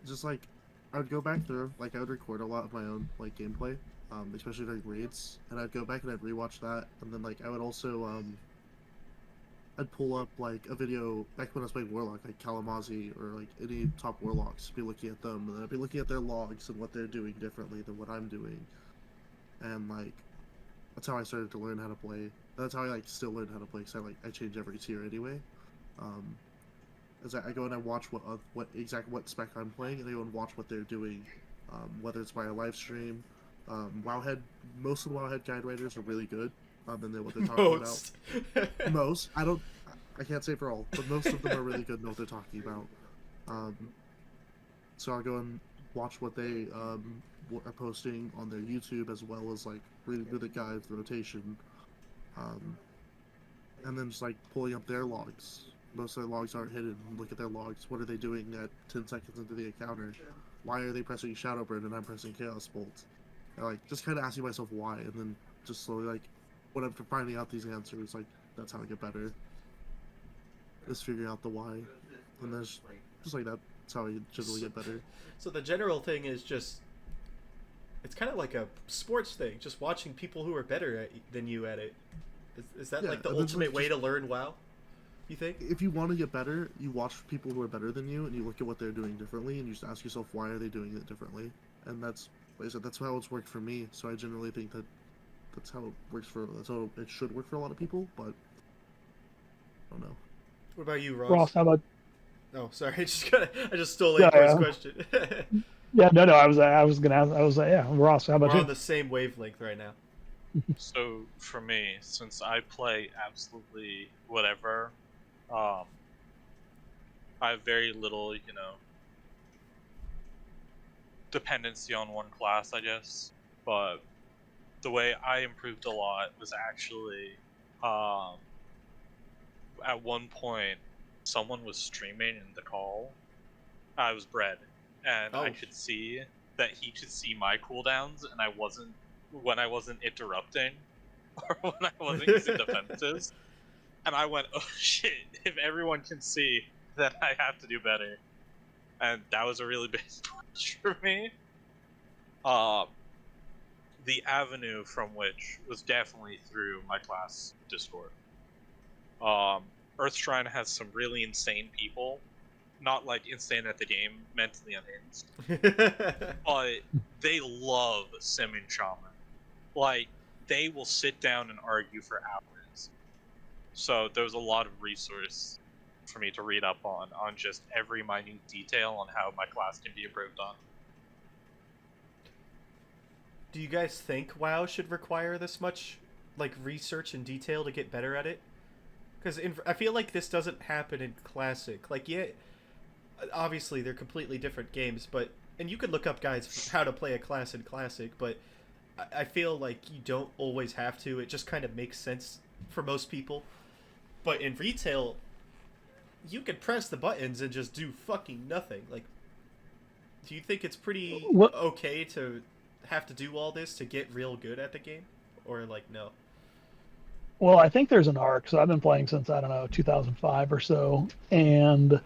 just like, I would go back through, like, I would record a lot of my own like gameplay, especially during raids, and I'd go back and I'd rewatch that, and then like I would also I'd pull up like a video back when I was playing Warlock, like Kalamazi or like any top Warlocks, be looking at them, and I'd be looking at their logs and what they're doing differently than what I'm doing, and like that's how I started to learn how to play. That's how I like still learn how to play, because I change every tier anyway. As I go and I watch what spec I'm playing, and I go and watch what they're doing, whether it's by a live stream. Wowhead, most of the Wowhead guide writers are really good. And know what they're talking about. Most. I can't say for all, but most of them are really good and know what they're talking about. So I'll go and watch what they are posting on their YouTube, as well as like reading through the guides, the rotation, and then just like pulling up their logs. Most of their logs aren't hidden. Look at their logs. What are they doing at 10 seconds into the encounter? Why are they pressing Shadowburn and I'm pressing Chaos Bolt? And, like, just kind of asking myself why, and then just slowly, like, when I'm finding out these answers, like, that's how I get better. Is figuring out the why. And there's just like that. That's how I generally get better. So the general thing is just, it's kind of like a sports thing, just watching people who are better than you at it. Is that like the ultimate way to learn WoW, you think? If you want to get better, you watch people who are better than you, and you look at what they're doing differently, and you just ask yourself, why are they doing it differently? And that's, like I said, that's how it's worked for me. So I generally think that's how it works that's how it should work for a lot of people. But I don't know. What about you, Ross? Ross, how about? Oh, sorry. I just stole Lake's question. Yeah, no. I was gonna ask. Yeah, Ross, how about We're you? on the same wavelength right now. So for me, since I play absolutely whatever, I have very little, dependency on one class, I guess. But the way I improved a lot was actually, at one point, someone was streaming in the call. I was Bread, and I could see that he could see my cooldowns, and when I wasn't interrupting, or when I wasn't using defenses. And I went, oh shit, if everyone can see, then I have to do better. And that was a really big push for me. The avenue from which was definitely through my class Discord. Earthshrine has some really insane people. Not like insane at the game, mentally unhinged. But they love Simmon Shaman. Like, they will sit down and argue for hours. So there's a lot of resource for me to read up on just every minute detail on how my class can be improved on. Do you guys think WoW should require this much research and detail to get better at it? Because I feel like this doesn't happen in Classic. Obviously they're completely different games, and you could look up guides for how to play a class in Classic, but I feel like you don't always have to. It just kind of makes sense for most people. But in retail, you could press the buttons and just do fucking nothing. Do you think it's pretty okay to have to do all this to get real good at the game? Or, no? Well, I think there's an arc. So I've been playing since, I don't know, 2005 or so. And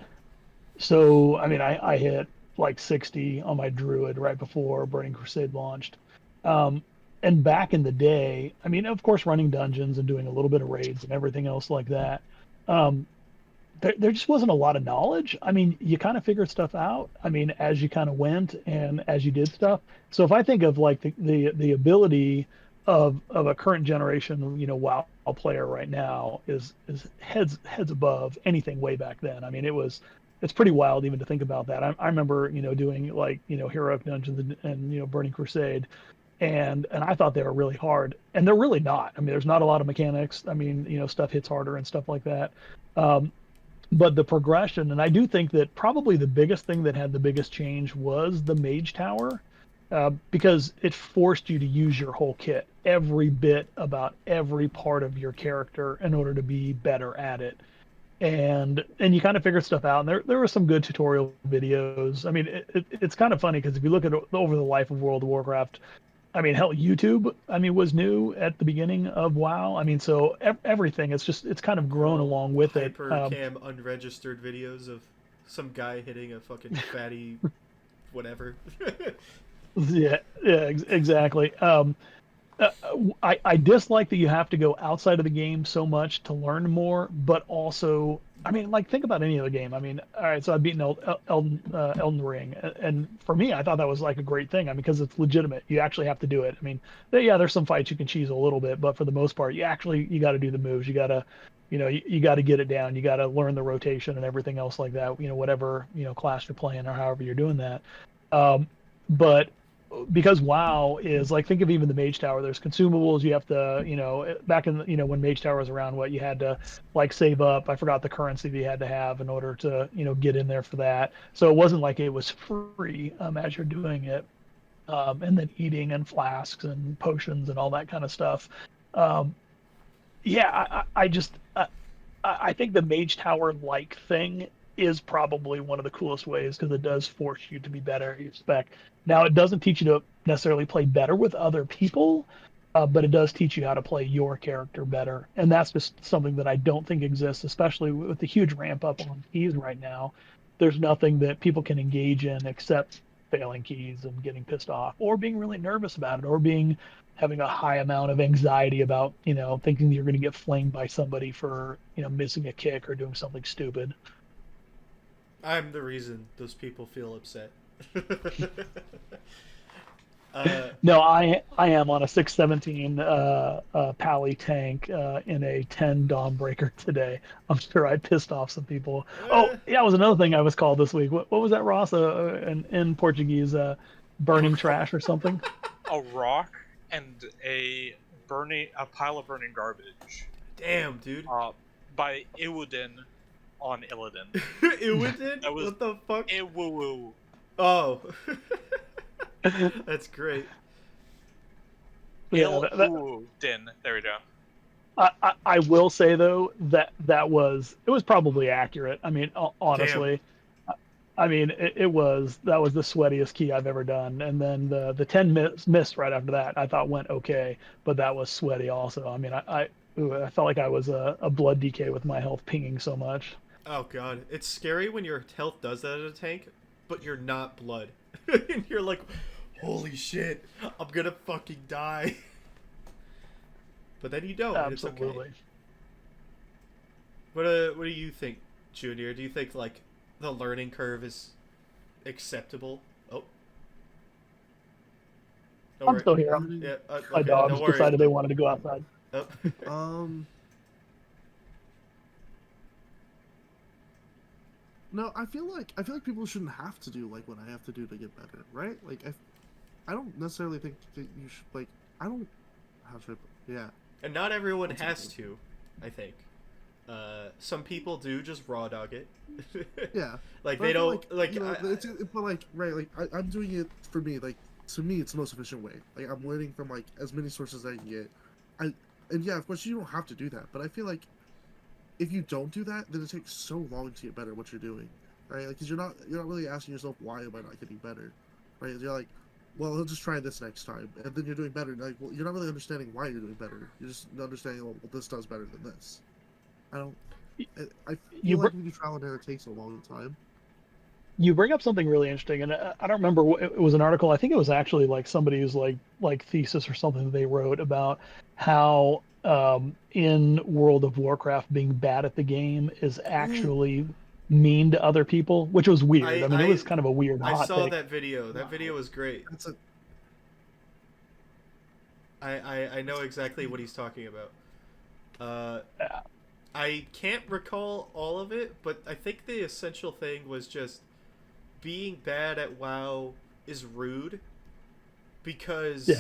so, I mean, I hit 60 on my Druid right before Burning Crusade launched. And back in the day, I mean, of course, running dungeons and doing a little bit of raids and everything else like that, there just wasn't a lot of knowledge. I mean, you kind of figured stuff out. I mean, as you kind of went and as you did stuff. So if I think of the ability of a current generation, WoW player right now is heads above anything way back then. I mean, it's pretty wild even to think about that. I remember, doing heroic dungeons and Burning Crusade. And I thought they were really hard, and they're really not. I mean, there's not a lot of mechanics. I mean, stuff hits harder and stuff like that. But the progression, and I do think that probably the biggest thing that had the biggest change was the Mage Tower, because it forced you to use your whole kit, every bit about every part of your character in order to be better at it. And you kind of figured stuff out. And there were some good tutorial videos. I mean, it's kind of funny because if you look at over the life of World of Warcraft, I mean, hell, YouTube, was new at the beginning of WoW. I mean, so everything, it's kind of grown along with it. Hypercam unregistered videos of some guy hitting a fucking fatty whatever. Yeah, exactly. I dislike that you have to go outside of the game so much to learn more, but also, I mean, think about any other game. I mean, all right, so I've beaten Elden Ring, and for me, I thought that was a great thing. I mean, because it's legitimate. You actually have to do it. I mean, there's some fights you can cheese a little bit, but for the most part, you got to do the moves. You got to, you got to get it down. You got to learn the rotation and everything else like that. Whatever class you're playing or however you're doing that. But because WoW is think of even the Mage Tower. There's consumables. You have to, back in when Mage Tower was around, you had to save up. I forgot the currency that you had to have in order to get in there for that. So it wasn't like it was free as you're doing it, and then eating and flasks and potions and all that kind of stuff. Yeah, I think the Mage Tower thing is probably one of the coolest ways because it does force you to be better at your spec. Now, it doesn't teach you to necessarily play better with other people, but it does teach you how to play your character better. And that's just something that I don't think exists, especially with the huge ramp up on keys right now. There's nothing that people can engage in except failing keys and getting pissed off or being really nervous about it or having a high amount of anxiety about, thinking you're going to get flamed by somebody for, missing a kick or doing something stupid. I'm the reason those people feel upset. No, I am on a 617 Pally tank in a 10 Dawnbreaker today. I'm sure I pissed off some people. Oh, yeah, that was another thing I was called this week. What was that, Ross? In Portuguese, burning trash or something? A rock and a pile of burning garbage. Damn, dude. By Iwudin on Illidan. Iwudin? What the fuck? Iwuwu. Oh. That's great. Yeah, Iwudin. There we go. I will say though that it was probably accurate. I mean, honestly. Damn. I mean, that was the sweatiest key I've ever done, and then the 10 missed right after that. I thought went okay, but that was sweaty also. I mean, I felt like I was a blood DK with my health pinging so much. Oh god, it's scary when your health does that at a tank, but you're not blood, and you're like, holy shit, I'm gonna fucking die. But then you don't. Absolutely. It's okay. What do you think, Junior? Do you think like the learning curve is acceptable? Oh. I'm still here. Yeah, okay. My dogs decided they wanted to go outside. Oh. No, I feel like people shouldn't have to do like what I have to do to get better, right? Like I don't necessarily think that you should like. I don't. How should I? Yeah. And not everyone has to, I think. Some people do just raw dog it. Yeah. Like they don't like. You know, but like right, like I'm doing it for me. Like to me, it's the most efficient way. Like I'm learning from like as many sources as I can get. And yeah, of course you don't have to do that, but I feel like if you don't do that, then it takes so long to get better at what you're doing, right? Like, because you're not really asking yourself why am I not getting better, right? You're like, well, I'll just try this next time, and then you're doing better. Like, well, you're not really understanding why you're doing better. You're just understanding, well, this does better than this. I feel like when you trial and error, it takes a long time. You bring up something really interesting, and I don't remember. It was an article. I think it was actually like somebody's like thesis or something that they wrote about how in World of Warcraft being bad at the game is actually mean to other people, which was weird. I mean, it was kind of a weird hot I saw take. that video. That video was great. I know exactly what he's talking about. I can't recall all of it, but I think the essential thing was just being bad at WoW is rude, because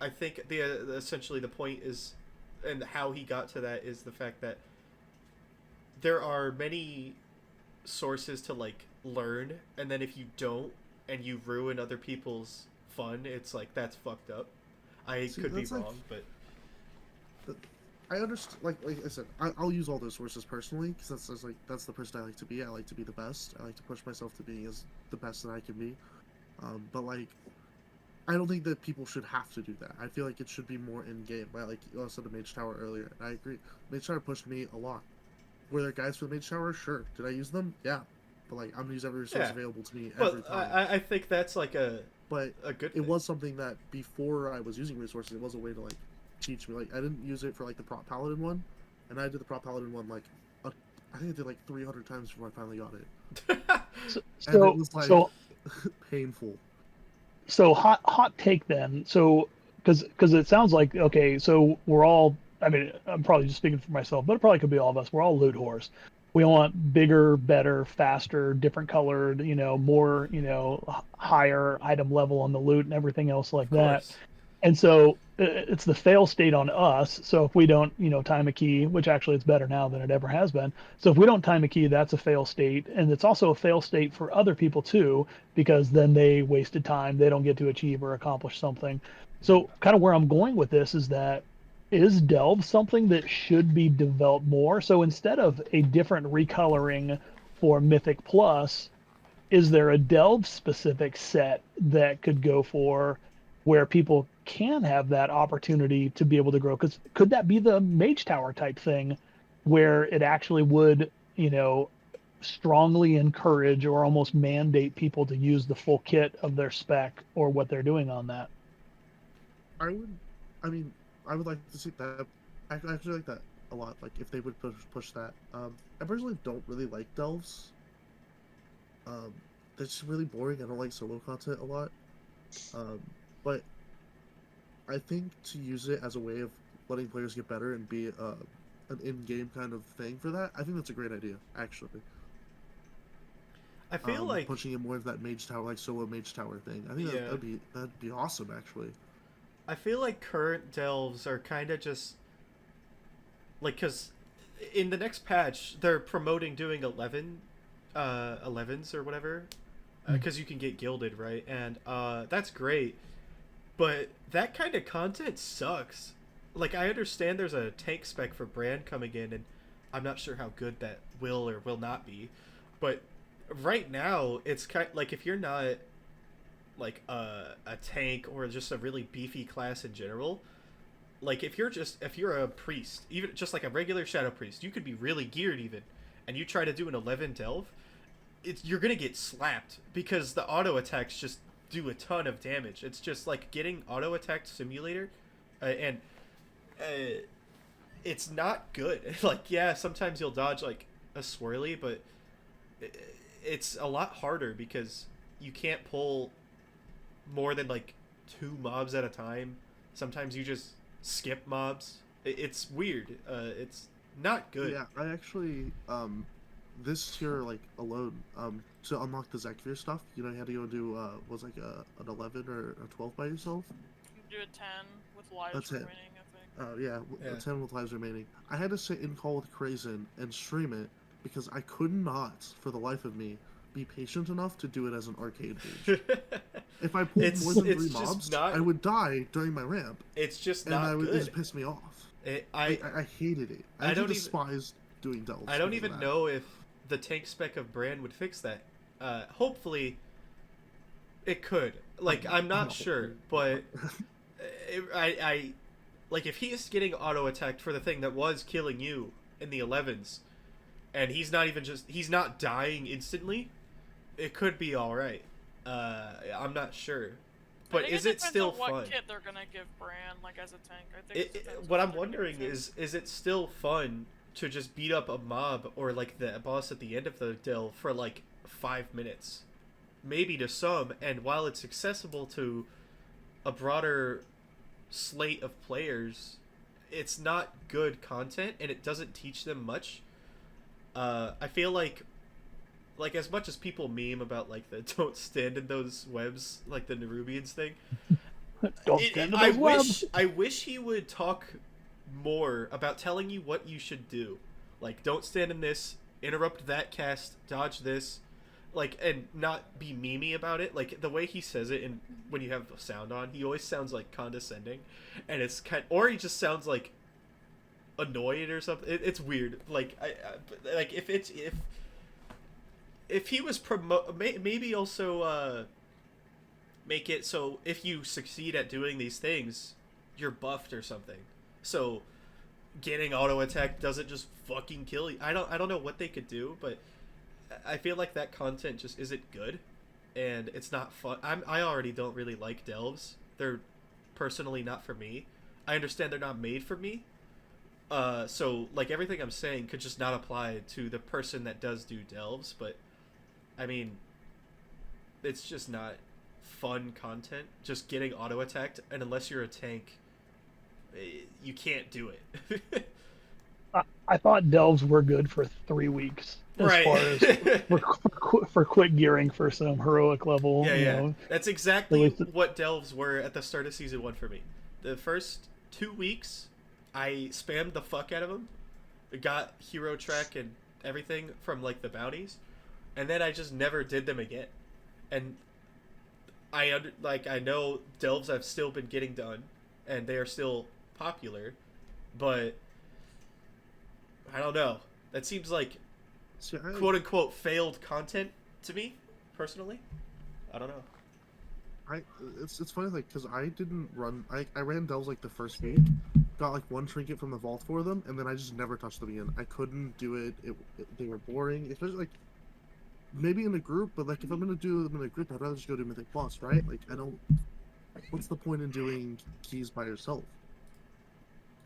I think essentially the point is, and how he got to that is the fact that there are many sources to like learn, and then if you don't and you ruin other people's fun, it's like that's fucked up. I could be wrong, but I understand. Like I said, I'll use all those sources personally because that's the person I like to be. I like to be the best. I like to push myself to be as the best that I can be. But like, I don't think that people should have to do that. I feel like it should be more in game. Like you also said the Mage Tower earlier, and I agree. Mage Tower pushed me a lot. Were there guys for the Mage Tower? Sure. Did I use them? Yeah. But like, I'm gonna use every resource available to me every time. I think that's like a good thing. It was something that before I was using resources, it was a way to like teach me. Like I didn't use it for like the prop paladin one, and I did the prop paladin one like I think I did like 300 times before I finally got it. And it was like painful. So hot take then. So because it sounds like, okay, so we're all, I mean, I'm probably just speaking for myself, but it probably could be all of us. We're all loot whores. We want bigger, better, faster, different colored, more, higher item level on the loot and everything else like that. And so it's the fail state on us. So if we don't, time a key, which actually it's better now than it ever has been. So if we don't time a key, that's a fail state. And it's also a fail state for other people too, because then they wasted time. They don't get to achieve or accomplish something. So kind of where I'm going with this is that, is Delve something that should be developed more? So instead of a different recoloring for Mythic Plus, is there a Delve specific set that could go for where people can have that opportunity to be able to grow? Because could that be the Mage Tower type thing where it actually would, strongly encourage or almost mandate people to use the full kit of their spec or what they're doing on that? I would like to see that. I actually like that a lot. Like if they would push that. I personally don't really like delves. It's really boring. I don't like solo content a lot. But I think to use it as a way of letting players get better and be an in-game kind of thing for that, I think that's a great idea, actually. I feel like pushing it more into that mage tower, like solo mage tower thing. I think that'd be awesome, actually. I feel like current delves are kind of just like, because in the next patch they're promoting doing 11s or whatever, because you can get gilded, right? And that's great, but that kind of content sucks. Like, I understand there's a tank spec for Brand coming in, and I'm not sure how good that will or will not be, but right now it's kind of, like, if you're not like a tank or just a really beefy class in general, like if you're a priest, even just like a regular shadow priest, you could be really geared even, and you try to do an 11 delve, you're gonna get slapped because the auto attacks just do a ton of damage. It's just like getting auto attacked simulator, and it's not good. Like, yeah, sometimes you'll dodge like a swirly, but it's a lot harder because you can't pull more than like 2 mobs at a time. Sometimes you just skip mobs. It's weird. It's not good. Yeah, I actually this tier like alone to unlock the Zekfir stuff, you know, you had to go do was like an 11 or a 12 by yourself. You can do a 10 with lives remaining, I think. Oh yeah, a 10 with lives remaining. I had to sit in call with Krazen and stream it because I could not, for the life of me, be patient enough to do it as an arcade mage. If I pulled more than 3 mobs, I would die during my ramp. It's just and not good. It just pissed me off. I hated it. I don't despise doing delves. I don't even know if the tank spec of Brand would fix that. Hopefully, it could. Like, I'm not sure, but I like, if he's getting auto attacked for the thing that was killing you in the 11s, and he's not dying instantly, it could be all right. I'm not sure, but is it still fun? What kit they're gonna give Brand, like, as a tank? I think what I'm wondering is it still fun to just beat up a mob or like the boss at the end of the delve for like 5 minutes, maybe to some, and while it's accessible to a broader slate of players, it's not good content and it doesn't teach them much. I feel like as much as people meme about like the don't stand in those webs, like the Nerubians thing, don't stand in those webs. I wish he would talk more about telling you what you should do. Like, don't stand in this, interrupt that cast, dodge this, like, and not be memey about it. Like, the way he says it, and when you have the sound on, he always sounds like condescending, and it's or he just sounds like annoyed or something. It's weird. Like, like if he was maybe also make it so if you succeed at doing these things, you're buffed or something. So getting auto attack doesn't just fucking kill you. I don't know what they could do, but I feel like that content just isn't good, and it's not fun. I already don't really like delves. They're personally not for me. I understand they're not made for me. So like everything I'm saying could just not apply to the person that does do delves, but I mean, it's just not fun content. Just getting auto attacked, and unless you're a tank, you can't do it. I thought delves were good for 3 weeks, as far as for quick gearing for some heroic level. Yeah, you know. That's exactly what delves were at the start of season 1 for me. The first 2 weeks, I spammed the fuck out of them. Got hero track and everything from like the bounties, and then I just never did them again. And I know delves have still been getting done, and they are still popular, but I don't know. That seems like quote unquote failed content to me personally. I don't know. It's funny, like, because I didn't run. I ran delves like the first week, got like 1 trinket from the vault for them, and then I just never touched them again. I couldn't do it. They were boring, especially like maybe in a group, but like if I'm gonna do them in a group, I'd rather just go do Mythic Plus, right? Like, I don't. What's the point in doing keys by yourself?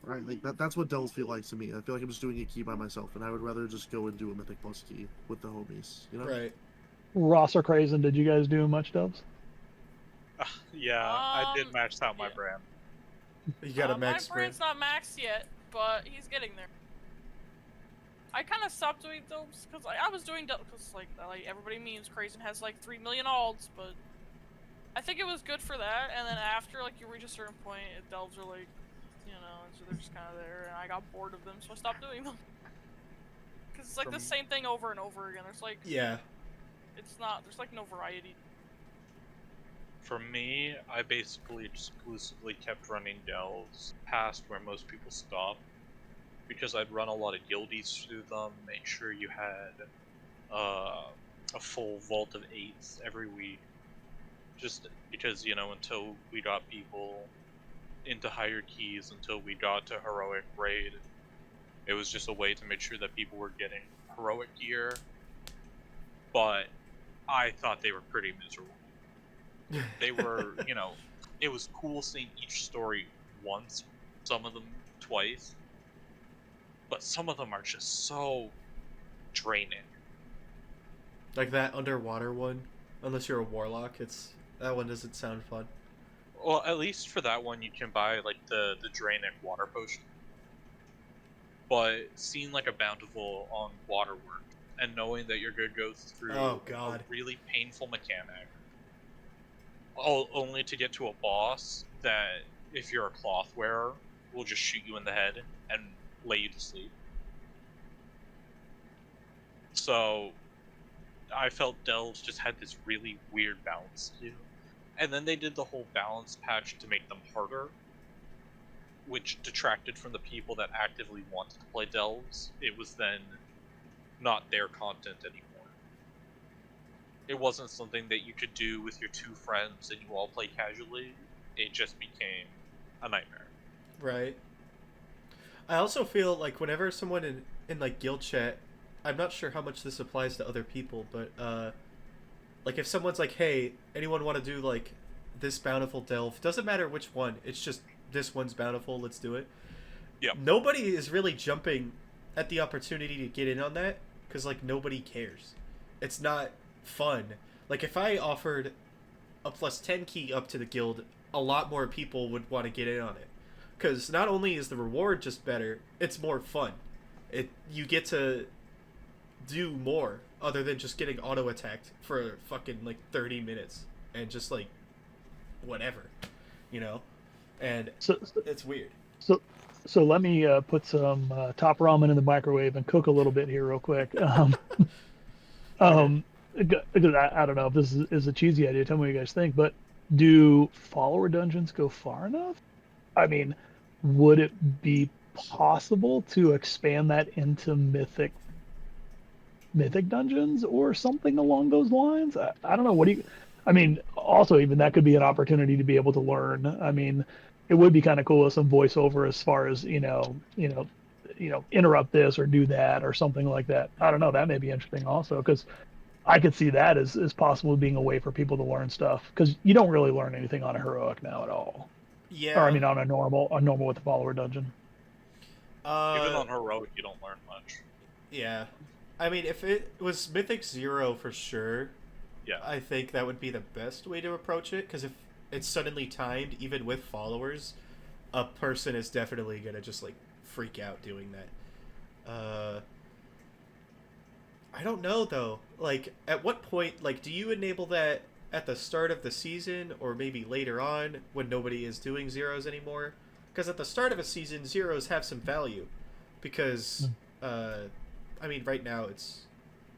Right, like that's what delves feel like to me. I feel like I'm just doing a key by myself, and I would rather just go and do a Mythic Plus key with the homies, you know? Right. Ross or Krazen, did you guys do much delves? Yeah, I did max out my brand. You got a max my brand's not maxed yet, but he's getting there. I kind of stopped doing those because I was doing because like everybody memes Crazen has like 3 million alts, but I think it was good for that. And then after like you reach a certain point, delves are like, you know, so they're just kind of there, and I got bored of them, so I stopped doing them. Because it's like the same thing over and over again. There's like there's like no variety. For me, I basically exclusively kept running delves past where most people stop, because I'd run a lot of guildies through them, make sure you had a full vault of 8s every week, just because, you know, until we got people into higher keys, until we got to heroic raid, it was just a way to make sure that people were getting heroic gear, but I thought they were pretty miserable. They were, you know, it was cool seeing each story once, some of them twice, but some of them are just so draining. Like that underwater one, unless you're a warlock, that one doesn't sound fun. Well, at least for that one you can buy like the Drainic water potion. But seeing like a bountiful on waterwork and knowing that you're gonna go through a really painful mechanic, only to get to a boss that, if you're a cloth wearer, will just shoot you in the head and lay you to sleep. So I felt delves just had this really weird balance to do. And then they did the whole balance patch to make them harder, which detracted from the people that actively wanted to play delves. It was then not their content anymore. It wasn't something that you could do with your 2 friends and you all play casually. It just became a nightmare. Right. I also feel like whenever someone in like guild chat, I'm not sure how much this applies to other people, but like if someone's like, hey, anyone want to do like this bountiful delve, doesn't matter which one, it's just this one's bountiful, let's do it. Yeah. Nobody is really jumping at the opportunity to get in on that, because like nobody cares. It's not fun. Like if I offered a +10 key up to the guild, a lot more people would want to get in on it, because not only is the reward just better, it's more fun. You get to do more other than just getting auto attacked for fucking like 30 minutes and just like whatever, you know. And so it's weird. So let me put some top ramen in the microwave and cook a little bit here real quick. Because I don't know if this is a cheesy idea. Tell me what you guys think. But do follower dungeons go far enough? I mean, would it be possible to expand that into mythic dungeons or something along those lines? I don't know. What do you? I mean, also even that could be an opportunity to be able to learn. I mean, it would be kind of cool with some voiceover as far as you know, interrupt this or do that or something like that. I don't know. That may be interesting also, because I could see that as possible being a way for people to learn stuff, because you don't really learn anything on a heroic now at all. Yeah. Or I mean, on a normal with the follower dungeon. Even on heroic, you don't learn much. Yeah. I mean, if it was Mythic 0 for sure, yeah, I think that would be the best way to approach it, because if it's suddenly timed, even with followers, a person is definitely going to just, like, freak out doing that. I don't know, though. Like, at what point, like, do you enable that at the start of the season, or maybe later on, when nobody is doing zeros anymore? Because at the start of a season, zeros have some value, because, I mean, right now it's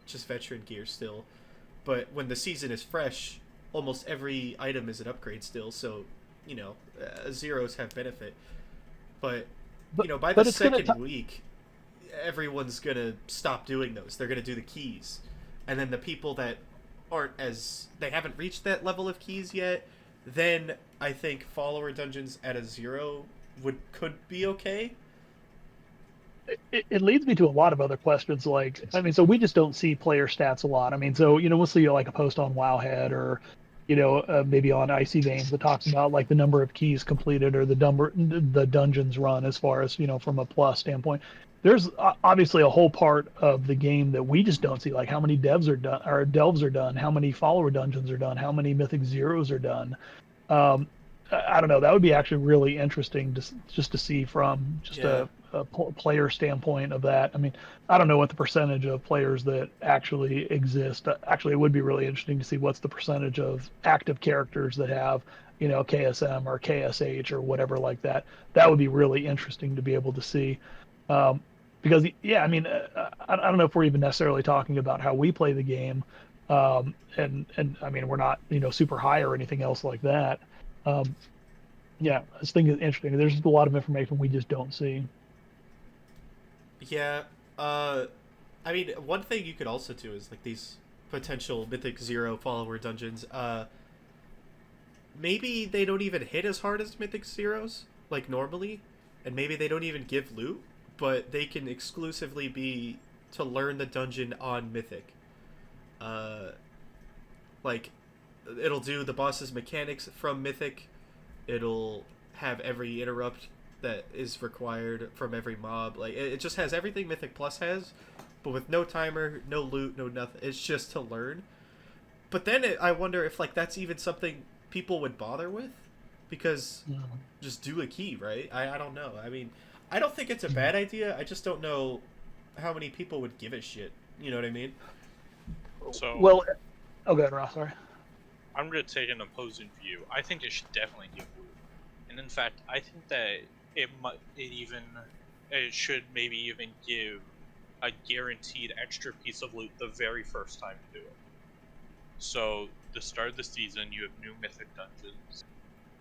just veteran gear still, but when the season is fresh, almost every item is an upgrade still, so, you know, zeros have benefit. But you know, by the second week, everyone's going to stop doing those. They're going to do the keys. And then the people that they haven't reached that level of keys yet, then I think follower dungeons at a 0 could be okay. It leads me to a lot of other questions. Like, I mean, so we just don't see player stats a lot. I mean, so, you know, we'll see like a post on Wowhead or, you know, maybe on Icy Veins that talks about like the number of keys completed or the dungeons run, as far as, you know, from a plus standpoint. There's obviously a whole part of the game that we just don't see, like how many delves are done, how many follower dungeons are done, how many mythic zeros are done. I don't know. That would be actually really interesting just to see from just a player standpoint of that. I mean, I don't know what the percentage of players that actually exist. Actually, it would be really interesting to see what's the percentage of active characters that have, KSM or KSH or whatever like that. That would be really interesting to be able to see. Because, yeah, I mean, I don't know if we're even necessarily talking about how we play the game. And I mean, we're not, super high or anything else like that. Yeah, this thing is interesting. There's just a lot of information we just don't see. Yeah, I mean, one thing you could also do is like these potential Mythic Zero follower dungeons. Maybe they don't even hit as hard as Mythic Zeros like normally, and maybe they don't even give loot, but they can exclusively be to learn the dungeon on Mythic. Like, it'll do the boss's mechanics from Mythic. It'll have every interrupt that is required from every mob. Like, it just has everything Mythic Plus has, but with no timer, no loot, no nothing. It's just to learn. But then I wonder if, like, that's even something people would bother with, because just do a key, right? I don't know. I mean, I don't think it's a bad idea. I just don't know how many people would give a shit. You know what I mean? So, well, go ahead, Ross. Sorry. I'm going to take an opposing view. I think it should definitely give loot, and in fact, I think that it should maybe even give a guaranteed extra piece of loot the very first time you do it. So, the start of the season, you have new Mythic dungeons,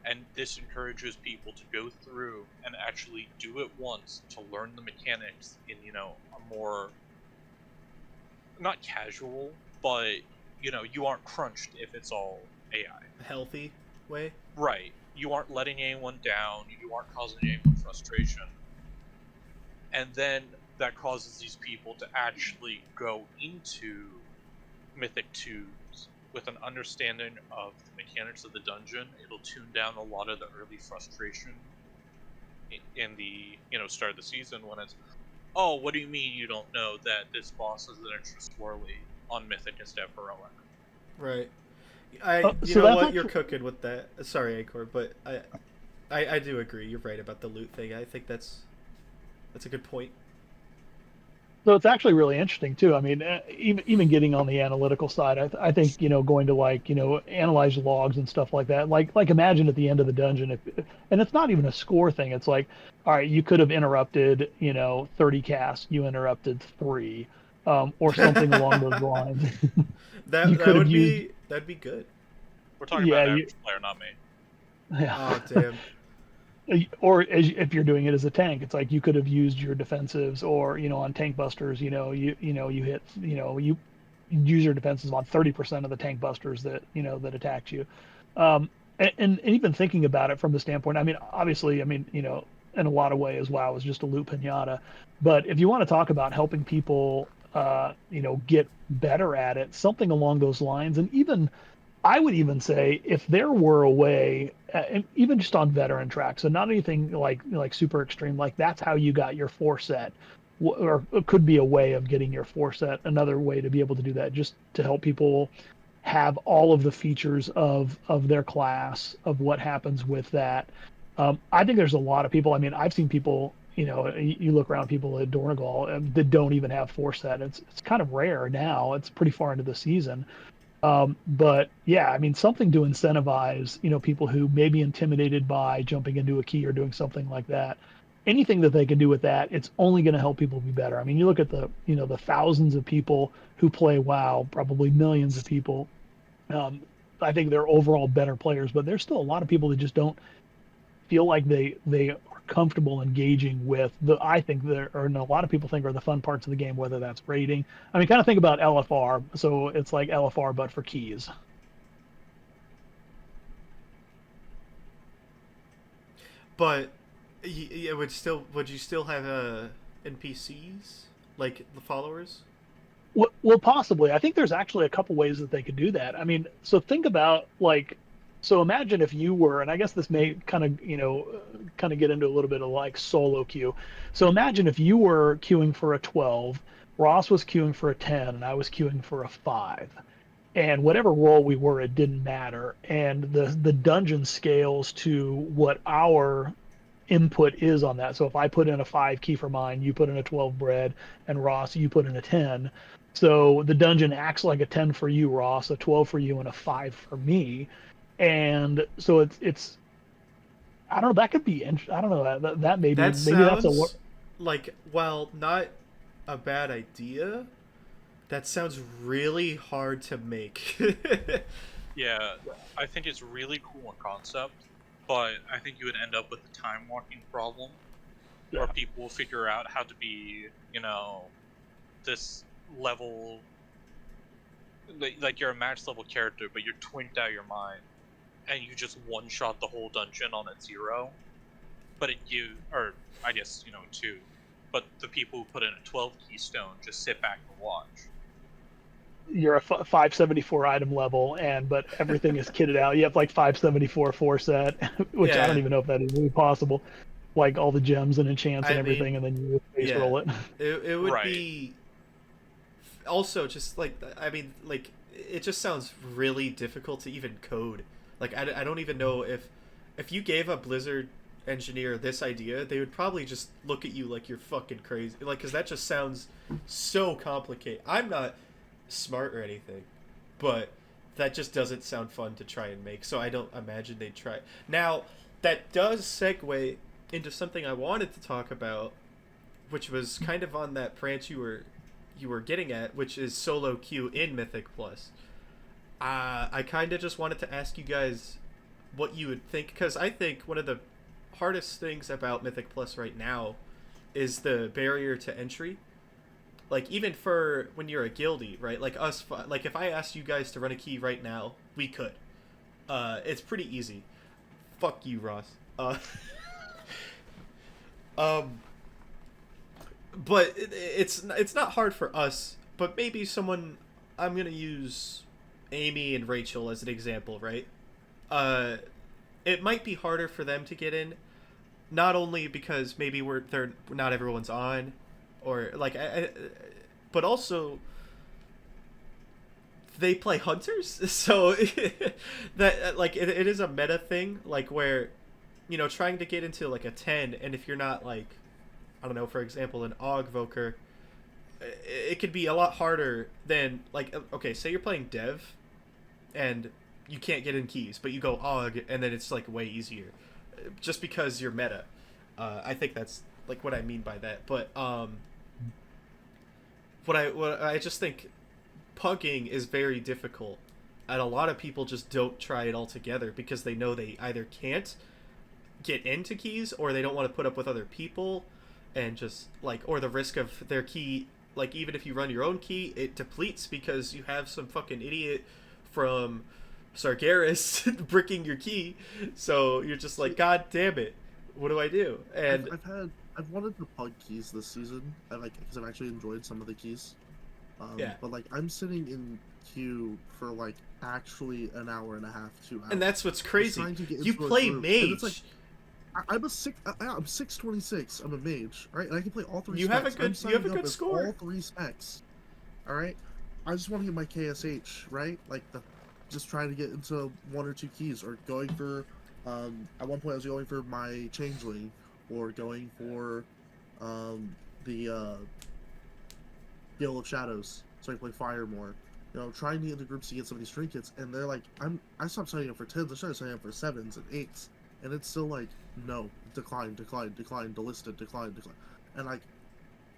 and this encourages people to go through and actually do it once to learn the mechanics in, a more, not casual, but, you aren't crunched if it's all AI. A healthy way? Right. You aren't letting anyone down, you aren't causing anyone frustration. And then that causes these people to actually go into Mythic 2s with an understanding of the mechanics of the dungeon. It'll tune down a lot of the early frustration in the start of the season when it's, oh, what do you mean you don't know that this boss is an extra swirly on Mythic instead of Heroic? Right. So know what? You're cooking with that. Sorry, Acor, but I do agree. You're right about the loot thing. I think that's a good point. So it's actually really interesting too. I mean, even getting on the analytical side, I think going to analyze logs and stuff like that. Like imagine at the end of the dungeon, and it's not even a score thing. It's like, all right, you could have interrupted 30 casts, you interrupted 3, or something along those lines. That'd be good. We're talking about average player, not me. Yeah. Oh damn. Or if you're doing it as a tank, it's like you could have used your defensives, or on tank busters, you hit, you use your defenses on 30% of the tank busters that that attacked you, and even thinking about it from the standpoint, I mean, obviously, in a lot of ways, WoW is just a loot pinata, but if you want to talk about helping people, get better at it, something along those lines, and even I would even say if there were a way, and even just on veteran tracks, so not anything like super extreme, like that's how you got your 4 set, or it could be a way of getting your 4 set, another way to be able to do that, just to help people have all of the features of their class, of what happens with that. I think there's a lot of people, I mean, I've seen people, you look around people at Dornegal that don't even have 4 set. It's kind of rare now. It's pretty far into the season. But yeah, I mean, something to incentivize, people who may be intimidated by jumping into a key or doing something like that. Anything that they can do with that, it's only going to help people be better. I mean, you look at the thousands of people who play WoW, probably millions of people. I think they're overall better players, but there's still a lot of people that just don't feel like they are comfortable engaging with I think a lot of people think are the fun parts of the game, whether that's raiding. I mean, kind of think about LFR. So it's like LFR, but for keys. But would you still have NPCs like the followers? Well, possibly. I think there's actually a couple ways that they could do that. I mean, so think about so imagine if you were, and I guess this may kind of get into a little bit of like solo queue. So imagine if you were queuing for a 12, Ross was queuing for a 10, and I was queuing for a 5. and whatever role we were, it didn't matter. And the dungeon scales to what our input is on that. So if I put in a 5 key for mine, you put in a 12 bread, and Ross, you put in a 10. So the dungeon acts like a 10 for you, Ross, a 12 for you, and a 5 for me. And so it's I don't know. That could be. I don't know. That maybe That maybe that's a. sounds like, while not a bad idea, that sounds really hard to make. Yeah, I think it's really cool in concept, but I think you would end up with a time walking problem, where people will figure out how to be, this level, like you're a max level character, but you're twinked out of your mind, and you just one shot the whole dungeon on a 0. But or I guess 2. But the people who put in a 12 keystone just sit back and watch. You're a 574 item level, but everything is kitted out. You have like 574 4 set, which I don't even know if that is really possible. Like all the gems and enchants and everything, and then you face roll it. It would be also just like, it just sounds really difficult to even code. Like I don't even know if you gave a Blizzard engineer this idea, they would probably just look at you like you're fucking crazy. Like, because that just sounds so complicated. I'm not smart or anything, but that just doesn't sound fun to try and make, so I don't imagine they'd try. Now, that does segue into something I wanted to talk about, which was kind of on that branch you were getting at, which is solo queue in Mythic Plus. I kind of just wanted to ask you guys what you would think, because I think one of the hardest things about Mythic Plus right now is the barrier to entry. Like, even for when you're a guildie, right? Like us, like if I asked you guys to run a key right now, we could. It's pretty easy. Fuck you, Ross. But it's not hard for us. But maybe someone, I'm gonna use Amy and Rachel as an example, right? It might be harder for them to get in, not only because maybe not everyone's on, or like, but also they play hunters, so that like it is a meta thing, like where trying to get into like a 10, and if you're not like, I don't know, for example, an Augvoker, it could be a lot harder than, like, okay, say you're playing Dev and you can't get in keys, but you go Aug, and then it's like way easier just because you're meta. I think that's like what I mean by that. But what I just think pugging is very difficult, and a lot of people just don't try it altogether because they know they either can't get into keys, or they don't want to put up with other people, and just like, or the risk of their key, like even if you run your own key, it depletes because you have some fucking idiot from Sargeras bricking your key, so you're just like, god damn it, what do I do? And I've wanted to pug keys this season, because I've actually enjoyed some of the keys. But like, I'm sitting in queue for like actually an hour and a half, 2 hours. And that's what's crazy. You play mage. Like, I'm 626. I'm a mage, right? And I can play all 3 you specs. You have a good score. All 3 specs. All right. I just want to get my KSH, right? Like just trying to get into 1 or 2 keys, or going for. At one point, I was going for my changeling, or going for the Gale of Shadows, so I can play fire more. Trying to get into groups to get some of these trinkets, and they're like, I stopped signing up for 10s, I started signing up for 7s and 8s, and it's still like, no, decline, delisted, decline. And like,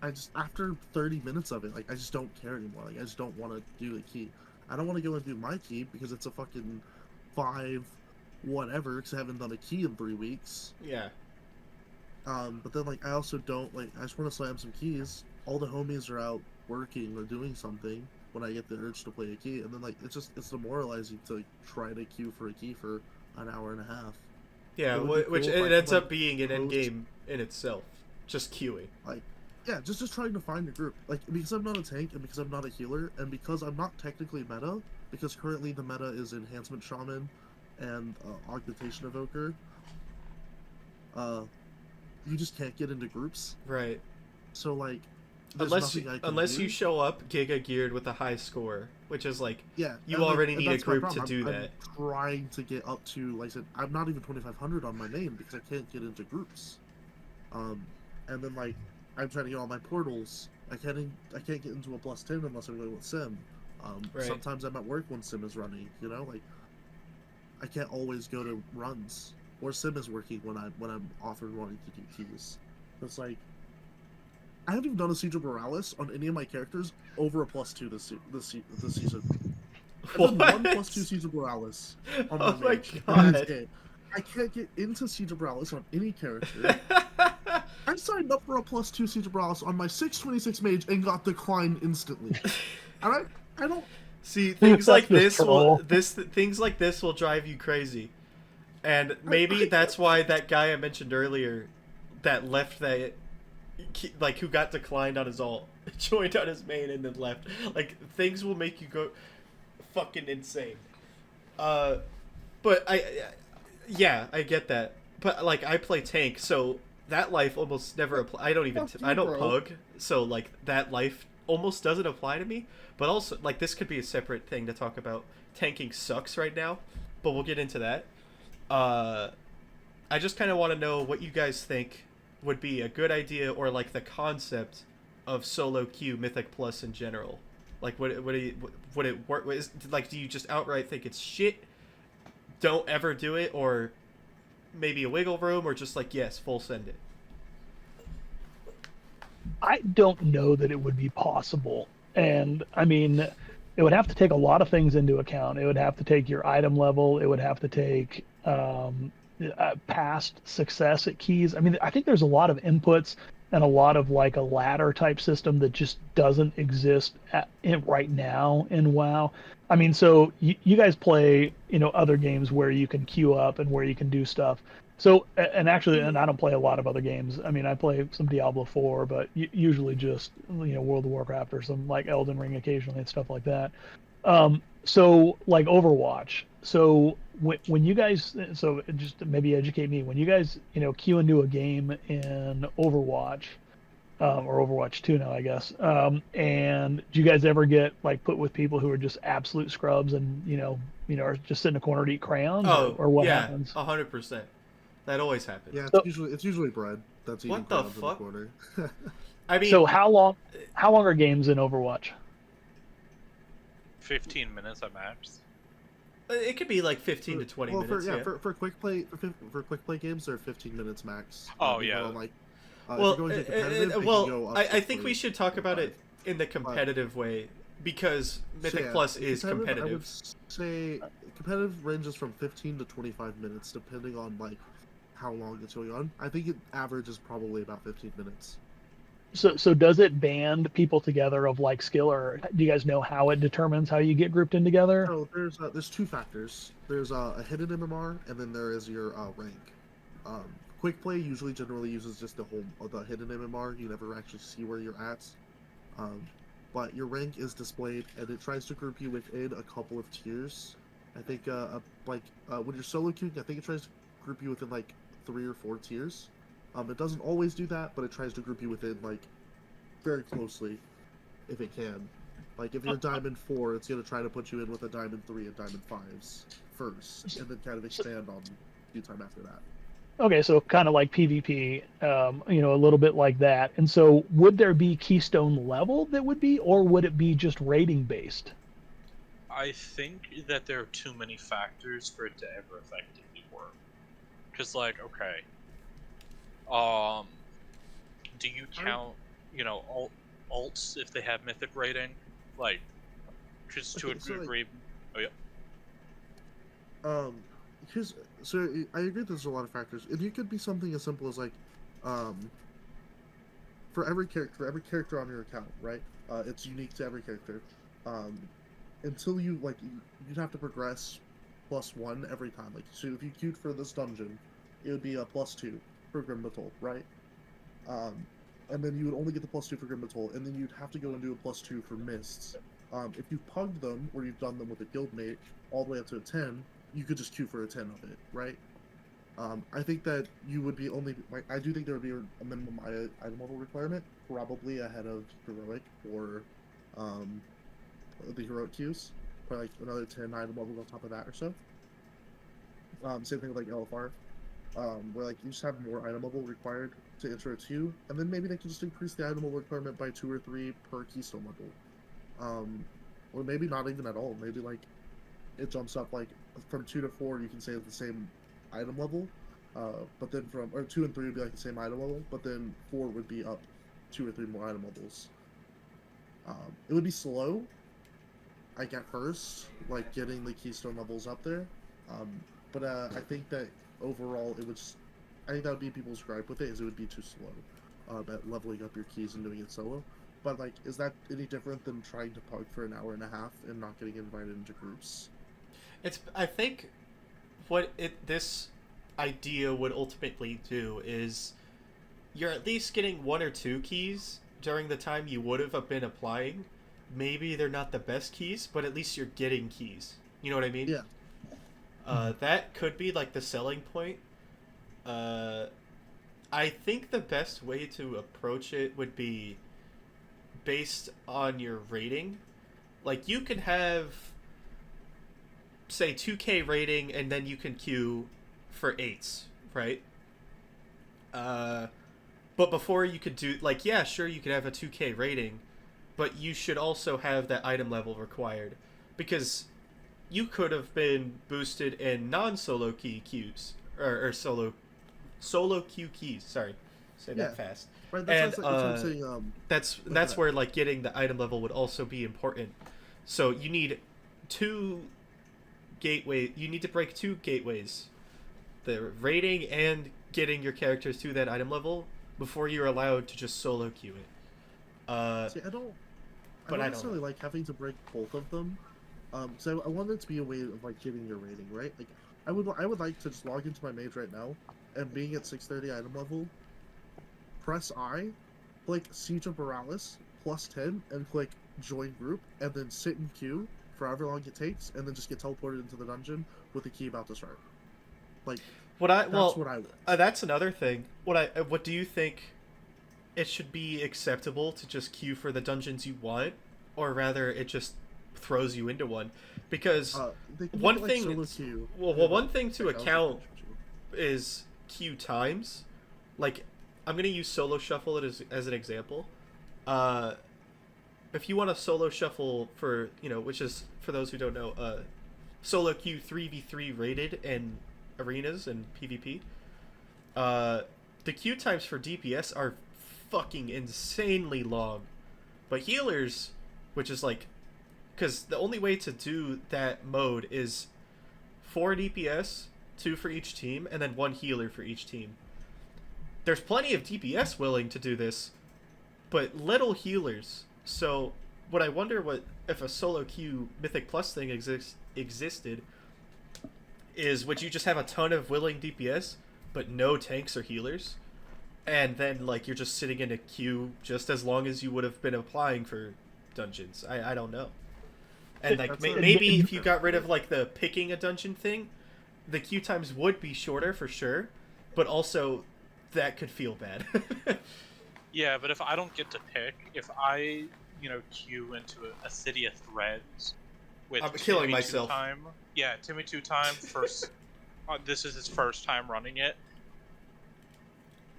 I just, after 30 minutes of it, like, I just don't care anymore. Like, I just don't want to do the key. I don't want to go and do my key because it's a fucking 5 whatever, because I haven't done a key in 3 weeks. Yeah. But then, like, I also don't, like, I just want to slam some keys. All the homies are out working or doing something when I get the urge to play a key, and then, like, it's demoralizing to, like, try to queue for a key for an hour and a half. Yeah, which it ends up being an end game in itself, just queuing. Like, yeah, just trying to find a group. Like, because I'm not a tank, and because I'm not a healer, and because I'm not technically meta, because currently the meta is Enhancement Shaman and Augmentation Evoker, you just can't get into groups. Right. So, like, unless you show up Giga geared with a high score, which is like yeah, you already need a group to do that. I'm trying to get up to, like I said, I'm not even 2,500 on my main because I can't get into groups. And then like I'm trying to get all my portals. I can't get into a +10 unless I'm going with Sim. Right. Sometimes I'm at work when Sim is running. You know, like I can't always go to runs or Sim is working when I'm off and wanting to do keys. It's like I haven't even done a Siege of Morales on any of my characters over a +2 this season. I've done one +2 Siege of Morales on my mage. God. That's it. I can't get into Siege of Morales on any character. I signed up for a +2 Siege of Morales on my 626 mage and got declined instantly. And I don't see things like this things like this will drive you crazy. And maybe that's why that guy I mentioned earlier that left that, like, who got declined on his ult, joined on his main and then left. Like, things will make you go fucking insane. But yeah, I get that. But, like, I play tank, so that life almost never applies. I don't pug, so, like, that life almost doesn't apply to me. But also, like, this could be a separate thing to talk about. Tanking sucks right now, but we'll get into that. I just kind of want to know what you guys think would be a good idea, or like the concept of solo queue Mythic Plus in general. Like, would it work? Like, do you just outright think it's shit? Don't ever do it, or maybe a wiggle room, or just like, yes, full send it? I don't know that it would be possible, and I mean, it would have to take a lot of things into account. It would have to take your item level. It would have to take past success at keys. I mean, I think there's a lot of inputs and a lot of like a ladder type system that just doesn't exist right now in WoW. I mean, so you guys play, other games where you can queue up and where you can do stuff. So, and actually, and I don't play a lot of other games. I mean, I play some Diablo 4, but usually just, World of Warcraft or some like Elden Ring occasionally and stuff like that. So like Overwatch. So when you guys, so just maybe educate me, when you guys, queue into a game in Overwatch, or Overwatch 2 now, I guess. And do you guys ever get like put with people who are just absolute scrubs and, are just sit in a corner to eat crayons, or what happens? 100%. That always happens. Yeah, it's usually bread that's eating crayons in the corner. I mean, so how long are games in Overwatch? 15 minutes at max. It could be like 15 to 20 minutes. For quick play games, they're 15 minutes max. Oh yeah. Like, I think we should talk about it in the competitive way, because Mythic Plus is competitive. I would say competitive ranges from 15 to 25 minutes, depending on like how long it's going on. I think it averages probably about 15 minutes. So does it band people together of like skill, or do you guys know how it determines how you get grouped in together? So there's two factors. There's a hidden MMR, and then there is your rank. Quick play generally uses just the hidden MMR. You never actually see where you're at. But your rank is displayed, and it tries to group you within a couple of tiers. I think when you're solo queuing, I think it tries to group you within like 3 or 4 tiers. It doesn't always do that, but it tries to group you within like very closely, if it can. Like if you're Diamond 4, it's gonna try to put you in with a Diamond 3 and Diamond 5s first, and then kind of expand on due time after that. Okay, so kind of like PvP, a little bit like that. And so would there be keystone level that would be, or would it be just rating based? I think that there are too many factors for it to ever effectively work. Because, like, okay, do you count, alts if they have mythic rating? Like, just to a degree. Oh yeah. So I agree there's a lot of factors. It could be something as simple as like, for every character on your account, right? It's unique to every character. Until you you'd have to progress +1 every time. Like, so if you queued for this dungeon, it would be a +2 for Grim Battle, right? And then you would only get the +2 for Grim Battle, and then you'd have to go and do a +2 for Mists. If you pugged them, or you've done them with a guildmate, all the way up to a 10, you could just queue for a 10 of it, right? I think that you would be only like I do think there would be a minimum item level requirement, probably ahead of heroic or the heroic queues, probably like another 10 item levels on top of that or so. Same thing with like LFR, where like you just have more item level required to enter a queue, and then maybe they can just increase the item level requirement by 2 or 3 per keystone level, or maybe not even at all. Maybe like it jumps up like from 2 to 4, you can say it's the same item level, but then from 2 and 3 would be like the same item level, but then 4 would be up 2 or 3 more item levels. It would be slow, like at first, like getting the keystone levels up there, but I think that overall it would just, I think that would be people's gripe with it, is it would be too slow at leveling up your keys and doing it solo. But like, is that any different than trying to pug for an hour and a half and not getting invited into groups? I think this idea would ultimately do is you're at least getting 1 or 2 keys during the time you would have been applying. Maybe they're not the best keys, but at least you're getting keys. You know what I mean? Yeah. That could be like the selling point. I think the best way to approach it would be based on your rating. Like, you can have, say, 2K rating, and then you can queue for 8s, right? But before you could do, like, yeah, sure, you could have a 2K rating, but you should also have that item level required, because you could have been boosted in non-solo key queues, or solo queue keys, sorry, say that fast. Right, that's what I'm saying, that's where, like, getting the item level would also be important. So you need 2 gateway, you need to break 2 gateways, the rating and getting your characters to that item level before you're allowed to just solo queue it. See, I don't necessarily like having to break both of them. So I want it to be a way of like getting your rating, right? Like I would like to just log into my mage right now, and being at 630 item level, press I, click Siege of Borealis +10, and click join group, and then sit in queue for however long it takes, and then just get teleported into the dungeon with the key about to start. Like, what I want. That's another thing. What do you think? It should be acceptable to just queue for the dungeons you want, or rather, it just throws you into one? Because one thing to account is queue times. Like, I'm gonna use solo shuffle as an example. If you want to solo shuffle for, which is, for those who don't know, solo queue 3v3 rated in arenas and PvP, the queue times for DPS are fucking insanely long. But healers, which is like, because the only way to do that mode is 4 DPS, 2 for each team, and then 1 healer for each team. There's plenty of DPS willing to do this, but little healers. So what I wonder, what if a solo queue Mythic Plus thing existed, is would you just have a ton of willing DPS, but no tanks or healers? And then, like, you're just sitting in a queue just as long as you would have been applying for dungeons. I don't know. And, like, maybe if you got rid of, like, the picking a dungeon thing, the queue times would be shorter for sure, but also that could feel bad. Yeah, but if I don't get to pick, if I, queue into a city of threads with I'm killing myself. Timmy 2 time first. This is his first time running it.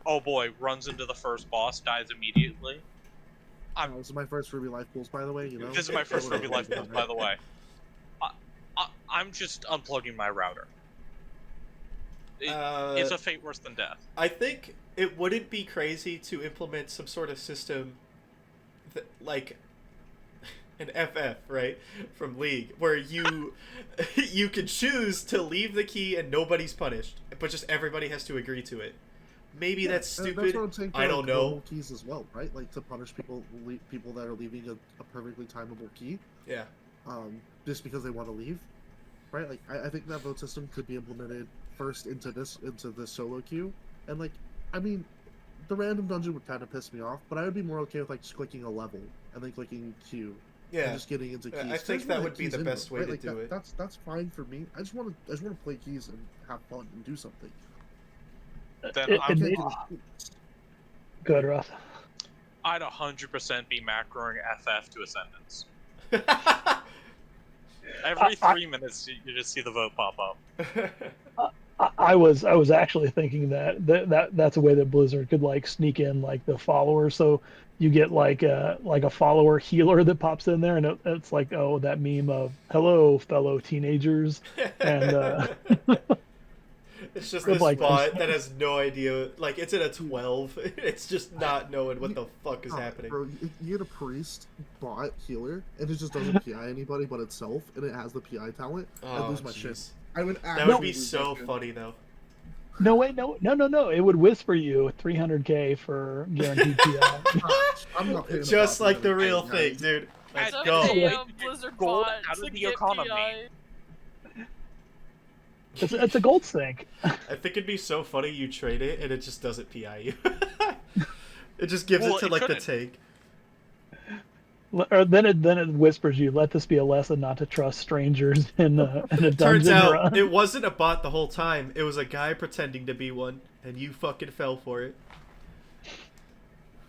Oh boy, runs into the first boss, dies immediately. This is my first Ruby Life Pools, by the way. This is my first Ruby Life Pools, by the way. I'm just unplugging my router. It's a fate worse than death. I think it wouldn't be crazy to implement some sort of system that, like an FF, right, from League, where you can choose to leave the key and nobody's punished, but just everybody has to agree to it. Maybe that's stupid. That's what I'm saying for, I don't know. Keys as well, right? Like, to punish people that are leaving a perfectly timeable key. Yeah. Just because they want to leave, right? Like, I think that vote system could be implemented first into the solo queue, and like, I mean, the random dungeon would kind of piss me off, but I would be more okay with like just clicking a level and then clicking queue. Yeah. And just getting into keys. I think that would be the best way to do it. That's fine for me. I just want to play keys and have fun and do something. then It I'm, made- Go ahead, Roth. I'd 100% be macroing FF to Ascendance. Every 3 minutes, you just see the vote pop up. I was actually thinking that's a way that Blizzard could like sneak in like the followers, so you get like a follower healer that pops in there, and it's like, oh, that meme of "Hello, fellow teenagers," and it's just this like, bot that has no idea. Like, it's in a 12. It's just not knowing what the fuck is happening. Bro, you get a priest bot healer, and it just doesn't PI anybody but itself, and it has the PI talent. I lose my shit. I would that would be so funny, though. No, wait, no. It would whisper you 300k for guaranteed PI. I'm not paying Just like the real PI. thing, dude. Let's That's go. a Blizzard Gold bot out of to the get economy. PI. It's a gold sink. I think it'd be so funny you trade it and it just doesn't PI you. It just gives it to like the tank. Or then it whispers you, "Let this be a lesson not to trust strangers in a dungeon." Turns out run. it wasn't a bot the whole time. It was a guy pretending to be one, and you fucking fell for it.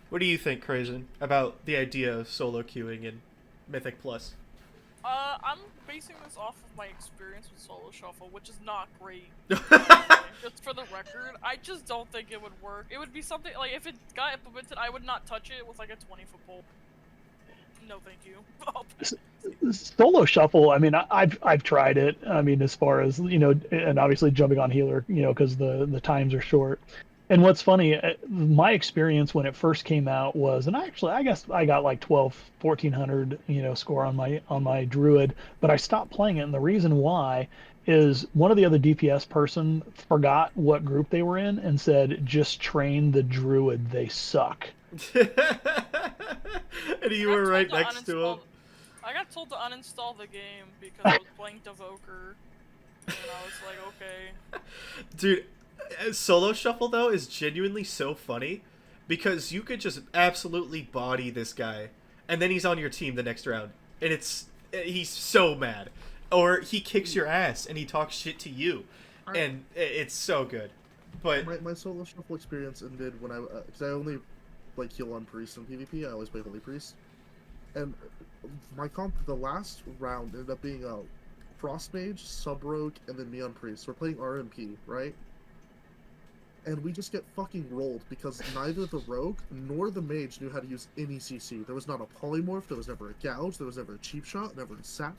What do you think, Crazen, about the idea of solo queuing in Mythic Plus? I'm basing this off of my experience with Solo Shuffle, which is not great. Just for the record, I just don't think it would work. It would be something like if it got implemented, I would not touch it with like a 20-foot pole. No, thank you. Solo shuffle. I mean, I've tried it. I mean, as far as and obviously jumping on healer, because the times are short. And what's funny, my experience when it first came out was, and I guess I got like 1400, score on my druid, but I stopped playing it, and the reason why is one of the other DPS person forgot what group they were in and said, "Just train the druid, they suck." And you were right next to him. I got told to uninstall the game because I was playing Devoker, and I was like, okay. Dude, Solo Shuffle, though, is genuinely so funny because you could just absolutely body this guy, and then he's on your team the next round, and he's so mad. Or he kicks your ass, and he talks shit to you, and it's so good. But my Solo Shuffle experience ended when because I only heal on priest in PvP. I always play holy priest, and my comp the last round ended up being a frost mage, sub rogue, and then me on priest. We're playing RMP, right? And we just get fucking rolled because neither the rogue nor the mage knew how to use any CC. There was not a polymorph, there was never a gouge, there was never a cheap shot, never a sap,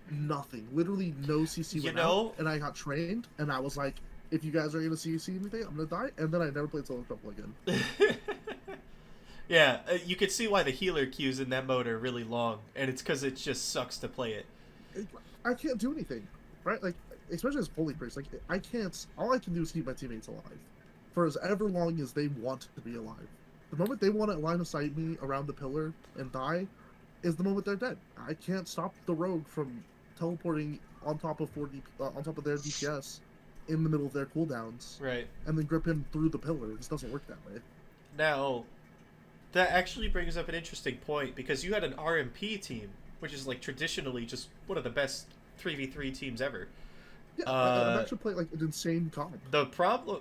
nothing. Literally no CC went out, and I got trained, and I was like, if you guys are gonna CC anything, I'm gonna die, and then I never played Solo Shuffle again. Yeah, you could see why the healer queues in that mode are really long, and it's because it just sucks to play it. I can't do anything, right? Like, especially as holy priest, like, I can't, all I can do is keep my teammates alive. For as ever long as they want to be alive. The moment they want to line of sight me around the pillar and die is the moment they're dead. I can't stop the rogue from teleporting on top of on top of their DPS in the middle of their cooldowns. Right. And then grip him through the pillar. It just doesn't work that way. Now, that actually brings up an interesting point because you had an RMP team, which is like traditionally just one of the best 3v3 teams ever. Yeah, I've actually played like an insane comp. A problem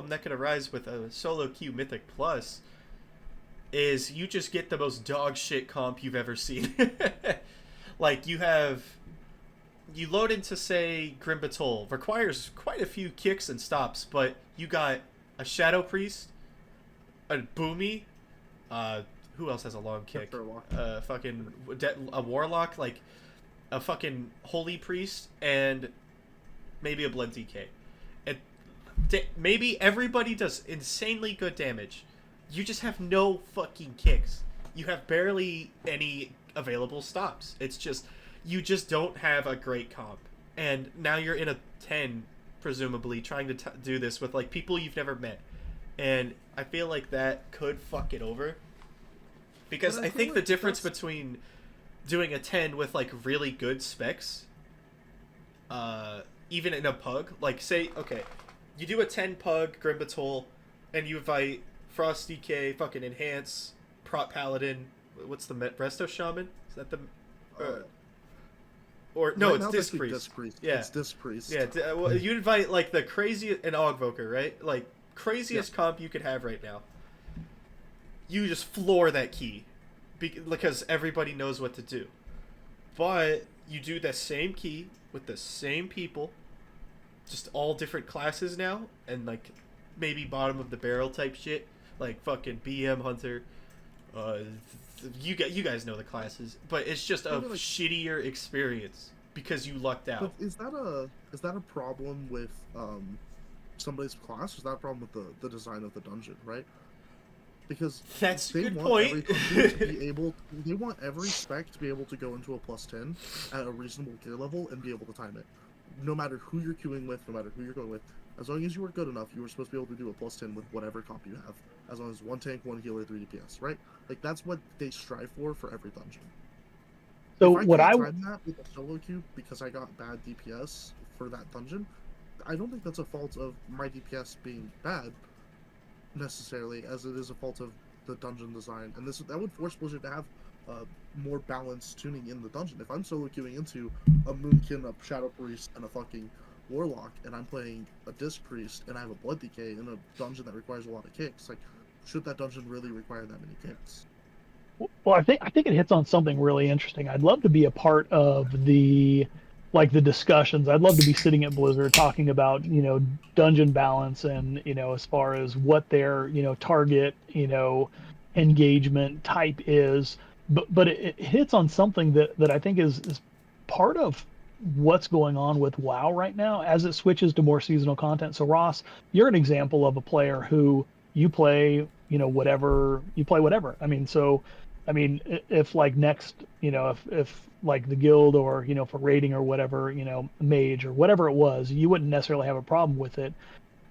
that could arise with a solo queue Mythic Plus is you just get the most dog shit comp you've ever seen. Like you load into, say, Grim Batol, requires quite a few kicks and stops, but you got a Shadow Priest, a Boomy, who else has a long kick? A Warlock, like a fucking Holy Priest, and maybe a Blend DK. And maybe everybody does insanely good damage. You just have no fucking kicks. You have barely any available stops. It's just, you just don't have a great comp. And now you're in a 10, presumably, trying to do this with like people you've never met. And I feel like that could fuck it over. Because I think the difference between doing a 10 with like really good specs, even in a pug, like say, okay, you do a 10 pug Grim Batol, and you invite Frost DK, fucking Enhance, Prot Paladin, what's the Resto Shaman? Is that the... or no, right, it's Disc Priest. Yeah. It's Disc Priest. Yeah, well, you invite like the crazy, an Augvoker, right? Like craziest comp you could have right now. You just floor that key because everybody knows what to do. But you do the same key with the same people, just all different classes now, and like maybe bottom of the barrel type shit, like fucking BM Hunter. You guys know the classes, but it's just a shittier experience because you lucked out. But is that a problem with somebody's class? Or is that a problem with the design of the dungeon, right? Because that's a good point. They want every spec to be able to go into a +10 at a reasonable gear level and be able to time it. No matter who you're queuing with, no matter who you're going with, as long as you were good enough, you were supposed to be able to do a +10 with whatever comp you have. As long as 1 tank, 1 healer, 3 DPS, right? Like, that's what they strive for every dungeon. So if I can't time that with a solo queue because I got bad DPS for that dungeon, I don't think that's a fault of my DPS being bad, necessarily, as it is a fault of the dungeon design. And that would force Blizzard to have more balanced tuning in the dungeon. If I'm solo queuing into a Moonkin, a Shadow Priest, and a fucking Warlock, and I'm playing a Disc Priest, and I have a Blood Decay in a dungeon that requires a lot of kicks, like, should that dungeon really require that many kicks? Well, I think it hits on something really interesting. I'd love to be a part of the discussions. I'd love to be sitting at Blizzard talking about, dungeon balance and, as far as what their, target, engagement type is. But it hits on something that I think is part of what's going on with WoW right now as it switches to more seasonal content. So Ross, you're an example of a player who you play, whatever. If like next, if like the guild or, for raiding or whatever, mage or whatever it was, you wouldn't necessarily have a problem with it.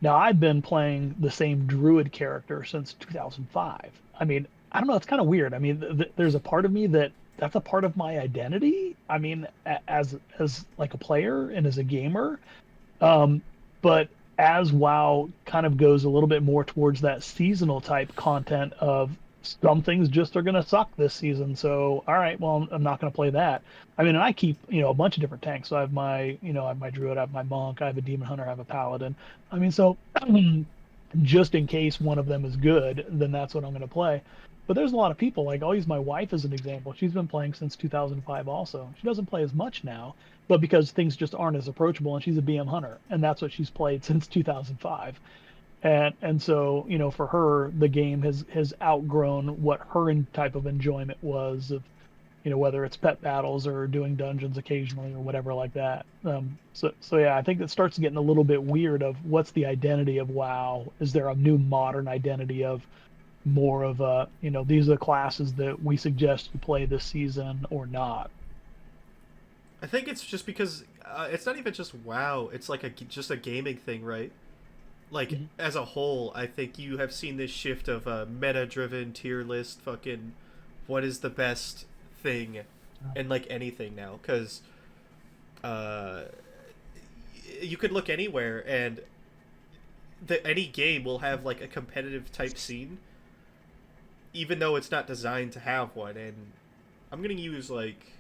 Now, I've been playing the same druid character since 2005. I mean, I don't know, it's kind of weird. I mean, there's a part of me that's a part of my identity. I mean, as like a player and as a gamer. But as WoW kind of goes a little bit more towards that seasonal type content of some things just are going to suck this season. So, all right, well, I'm not going to play that. I mean, and I keep, a bunch of different tanks. So I have my, I have my druid, I have my monk, I have a demon hunter, I have a paladin. I mean, so just in case one of them is good, then that's what I'm going to play. But there's a lot of people, like I'll use my wife as an example. She's been playing since 2005 also. She doesn't play as much now, but because things just aren't as approachable, and she's a BM hunter, and that's what she's played since 2005. And so, for her, the game has outgrown what her type of enjoyment was of, whether it's pet battles or doing dungeons occasionally or whatever like that. So yeah, I think it starts getting a little bit weird of what's the identity of WoW. Is there a new modern identity of more of a, these are the classes that we suggest you play this season or not? I think it's just because it's not even just WoW. It's like just a gaming thing, right? Like, as a whole, I think you have seen this shift of a meta-driven tier list, fucking what is the best thing in, like, anything now. Because you could look anywhere, and any game will have, like, a competitive type scene, even though it's not designed to have one. And I'm going to use, like...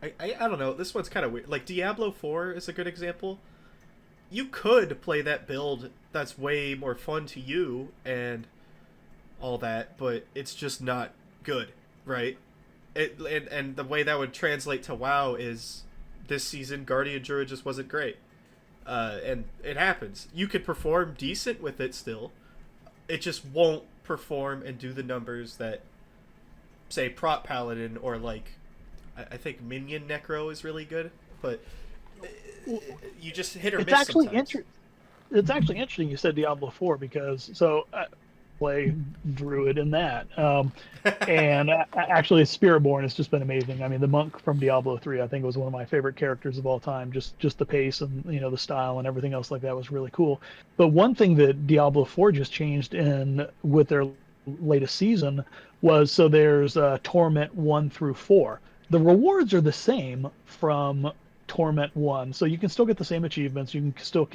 I don't know, this one's kind of weird. Like, Diablo 4 is a good example. You could play that build that's way more fun to you and all that, but it's just not good, right? And the way that would translate to WoW is this season Guardian Druid just wasn't great. And it happens. You could perform decent with it still. It just won't perform and do the numbers that, say, Prot Paladin or, like, I think Minion Necro is really good, but... you just hit or miss sometimes. It's actually interesting you said Diablo 4 because I play Druid in that. And actually Spiritborn has just been amazing. I mean, the monk from Diablo 3 I think was one of my favorite characters of all time. Just the pace and the style and everything else like that was really cool. But one thing that Diablo 4 just changed with their latest season was so there's Torment 1 through 4. The rewards are the same from Torment 1, so you can still get the same achievements, you can still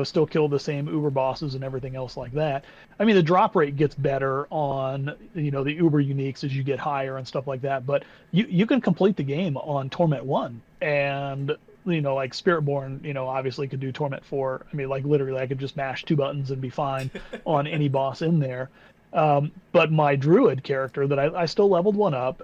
still kill the same uber bosses and everything else like that. I mean, the drop rate gets better on the uber uniques as you get higher and stuff like that, but you can complete the game on Torment 1 and like Spiritborn, obviously could do Torment 4. I mean, like literally, I could just mash 2 buttons and be fine on any boss in there. But my Druid character that I still leveled one up.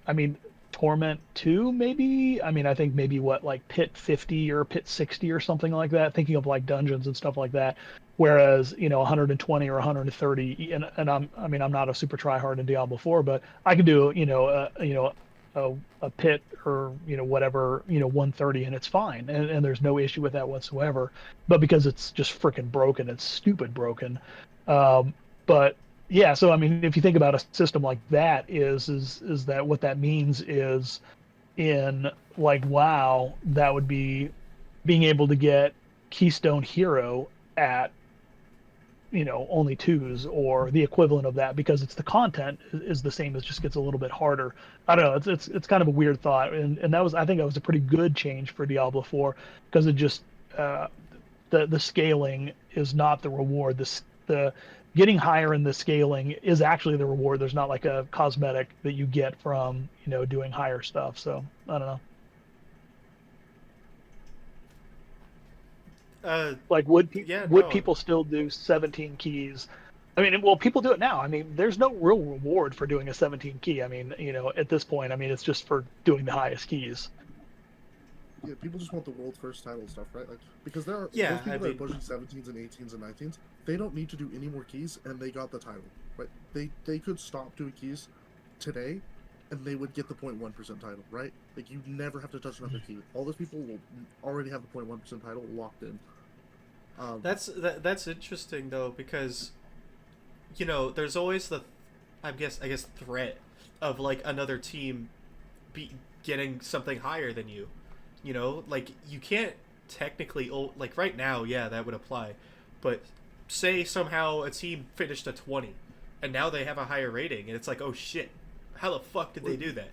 I mean, Torment 2, maybe. I mean, I think maybe like Pit 50 or Pit 60 or something like that. Thinking of like dungeons and stuff like that. Whereas 120 or 130, and I'm not a super tryhard in Diablo 4, but I can do a pit or whatever 130 and it's fine, and there's no issue with that whatsoever. But because it's just freaking broken, it's stupid broken. But yeah, so I mean, if you think about a system like that, is that what that means is in like WoW, that would be being able to get Keystone Hero at only 2s or the equivalent of that, because it's the content is the same, it just gets a little bit harder. I don't know, it's kind of a weird thought, and I think that was a pretty good change for Diablo 4, because it just the scaling is not the reward. The getting higher in the scaling is actually the reward. There's not like a cosmetic that you get from doing higher stuff. So I don't know. Like would people still do 17 keys? I mean, well, people do it now. I mean, there's no real reward for doing a 17 key. I mean, at this point, I mean, it's just for doing the highest keys. Yeah, people just want the world's first title stuff, right? Like, because there are those people that are pushing 17s and 18s and 19s. They don't need to do any more keys, and they got the title, right? They could stop doing keys today, and they would get the 0.1% title, right? Like, you never have to touch another key. All those people will already have the 0.1% title locked in. That's interesting though, because there's always the I guess threat of like another team getting something higher than you. Like you can't technically, like right now, yeah, that would apply, but say somehow a team finished a 20 and now they have a higher rating, and it's like, oh shit, how the fuck did they do that?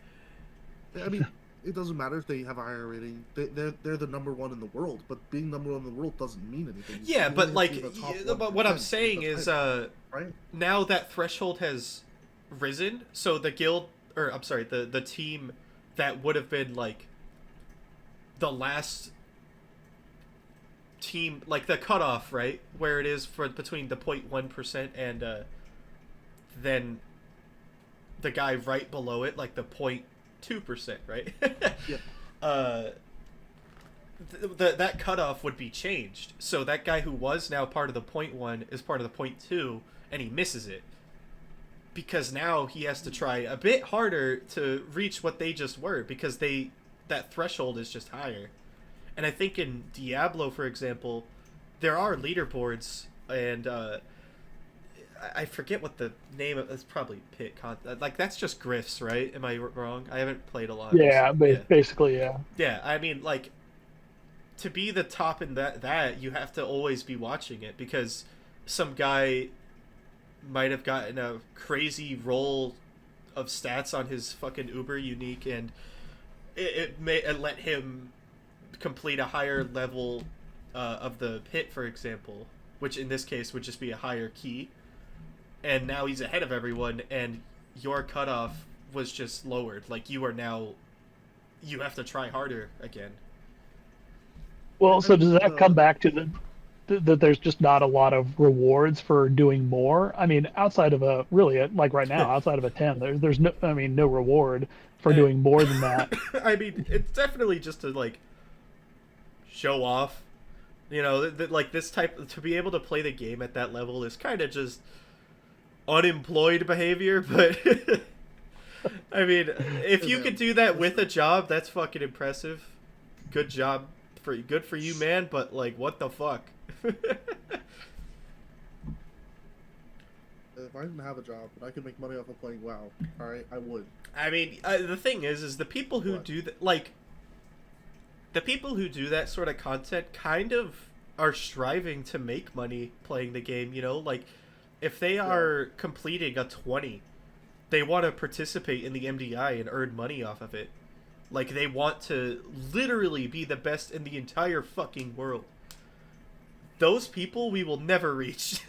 I mean, it doesn't matter if they have a higher rating. They're the number one in the world, but being number one in the world doesn't mean anything. Yeah, but like, but what I'm saying is, right? Now that threshold has risen, so the guild, or I'm sorry, the team that would have been like the last team, like the cutoff, right, where it is for between the 0.1% and then the guy right below it, like the 0.2%, right? Yeah. That cutoff would be changed. So that guy who was now part of the 0.1 is part of the 0.2, and he misses it. Because now he has to try a bit harder to reach what they just were, because that threshold is just higher. And I think in Diablo, for example, there are leaderboards, and I forget what the name of it's probably pit content. Like that's just grifts, right? Am I wrong? I haven't played a lot. Yeah, basically, yeah. Yeah, I mean, like, to be the top in that you have to always be watching it, because some guy might have gotten a crazy roll of stats on his fucking uber unique, and it let him complete a higher level of the pit, for example, which in this case would just be a higher key. And now he's ahead of everyone, and your cutoff was just lowered. Like, you have to try harder again. Well, so does that come back to that there's just not a lot of rewards for doing more? I mean, outside of like right now, outside of a 10, there's no reward for doing more than that. I mean, it's definitely just to, like, show off. Like, this type, to be able to play the game at that level is kind of just unemployed behavior, but I mean, if you could do that with a job, that's fucking impressive. Good job, good for you, man. But like, what the fuck? If I didn't have a job and I could make money off of playing WoW, all right, I would. I mean, the thing is the people who do that, like, the people who do that sort of content kind of are striving to make money playing the game. Like, if they are completing a 20, they want to participate in the MDI and earn money off of it. Like, they want to literally be the best in the entire fucking world. Those people we will never reach.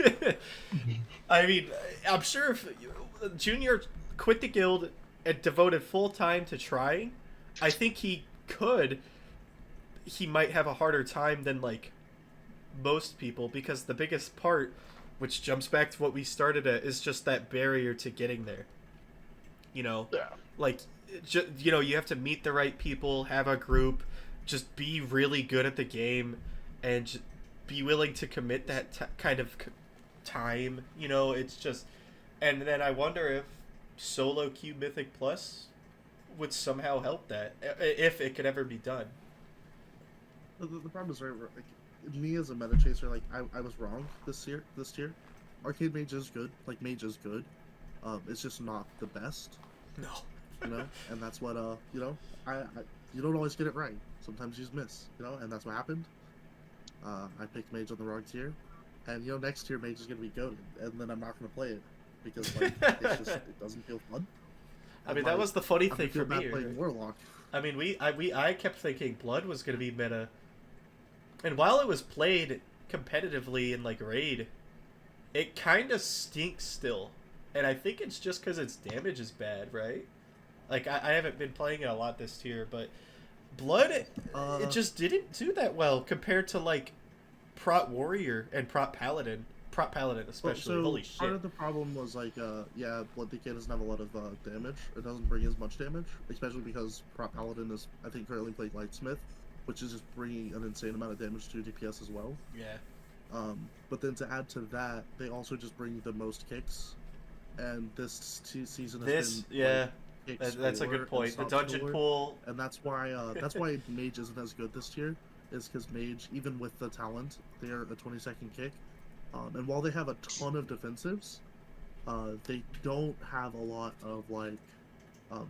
I mean, I'm sure if Junior quit the guild and devoted full time to trying, I think he could he might have a harder time than like most people, because the biggest part, which jumps back to what we started at, is just that barrier to getting there. You know, like, you know, you have to meet the right people, have a group, just be really good at the game, and be willing to commit that kind of time. You know, it's just, and then I wonder if solo queue Mythic Plus would somehow help that, if it could ever be done. The problem is, right, like, me as a meta chaser, like, I was wrong this year. Arcade Mage is good. Like, Mage is good. It's just not the best. No. You know? And that's what, you know, you don't always get it right. Sometimes you just miss, you know? And that's what happened. I picked Mage on the wrong tier. And, you know, next tier Mage is going to be goated. And then I'm not going to play it. Because, like, it's just, it doesn't feel fun. I mean, that was the funny thing for me. Playing Warlock. I mean, I kept thinking Blood was going to be meta. And while it was played competitively in, like, Raid, it kind of stinks still. And I think it's just because its damage is bad, right? Like, I haven't been playing it a lot this tier, but Blood, it just didn't do that well compared to, like, Prot Warrior and Prot Paladin. Prot Paladin especially, holy shit. Part of the problem was, like, yeah, Blood Decay doesn't have a lot of damage. It doesn't bring as much damage, especially because Prot Paladin is, I think, currently playing Lightsmith, which is just bringing an insane amount of damage to DPS as well. Yeah. But then to add to that, they also just bring the most kicks, and this season has been yeah, like, that's a good point. The dungeon pool, and that's why Mage isn't as good this year, is because Mage, even with the talent, they're a 20-second kick, and while they have a ton of defensives, they don't have a lot of like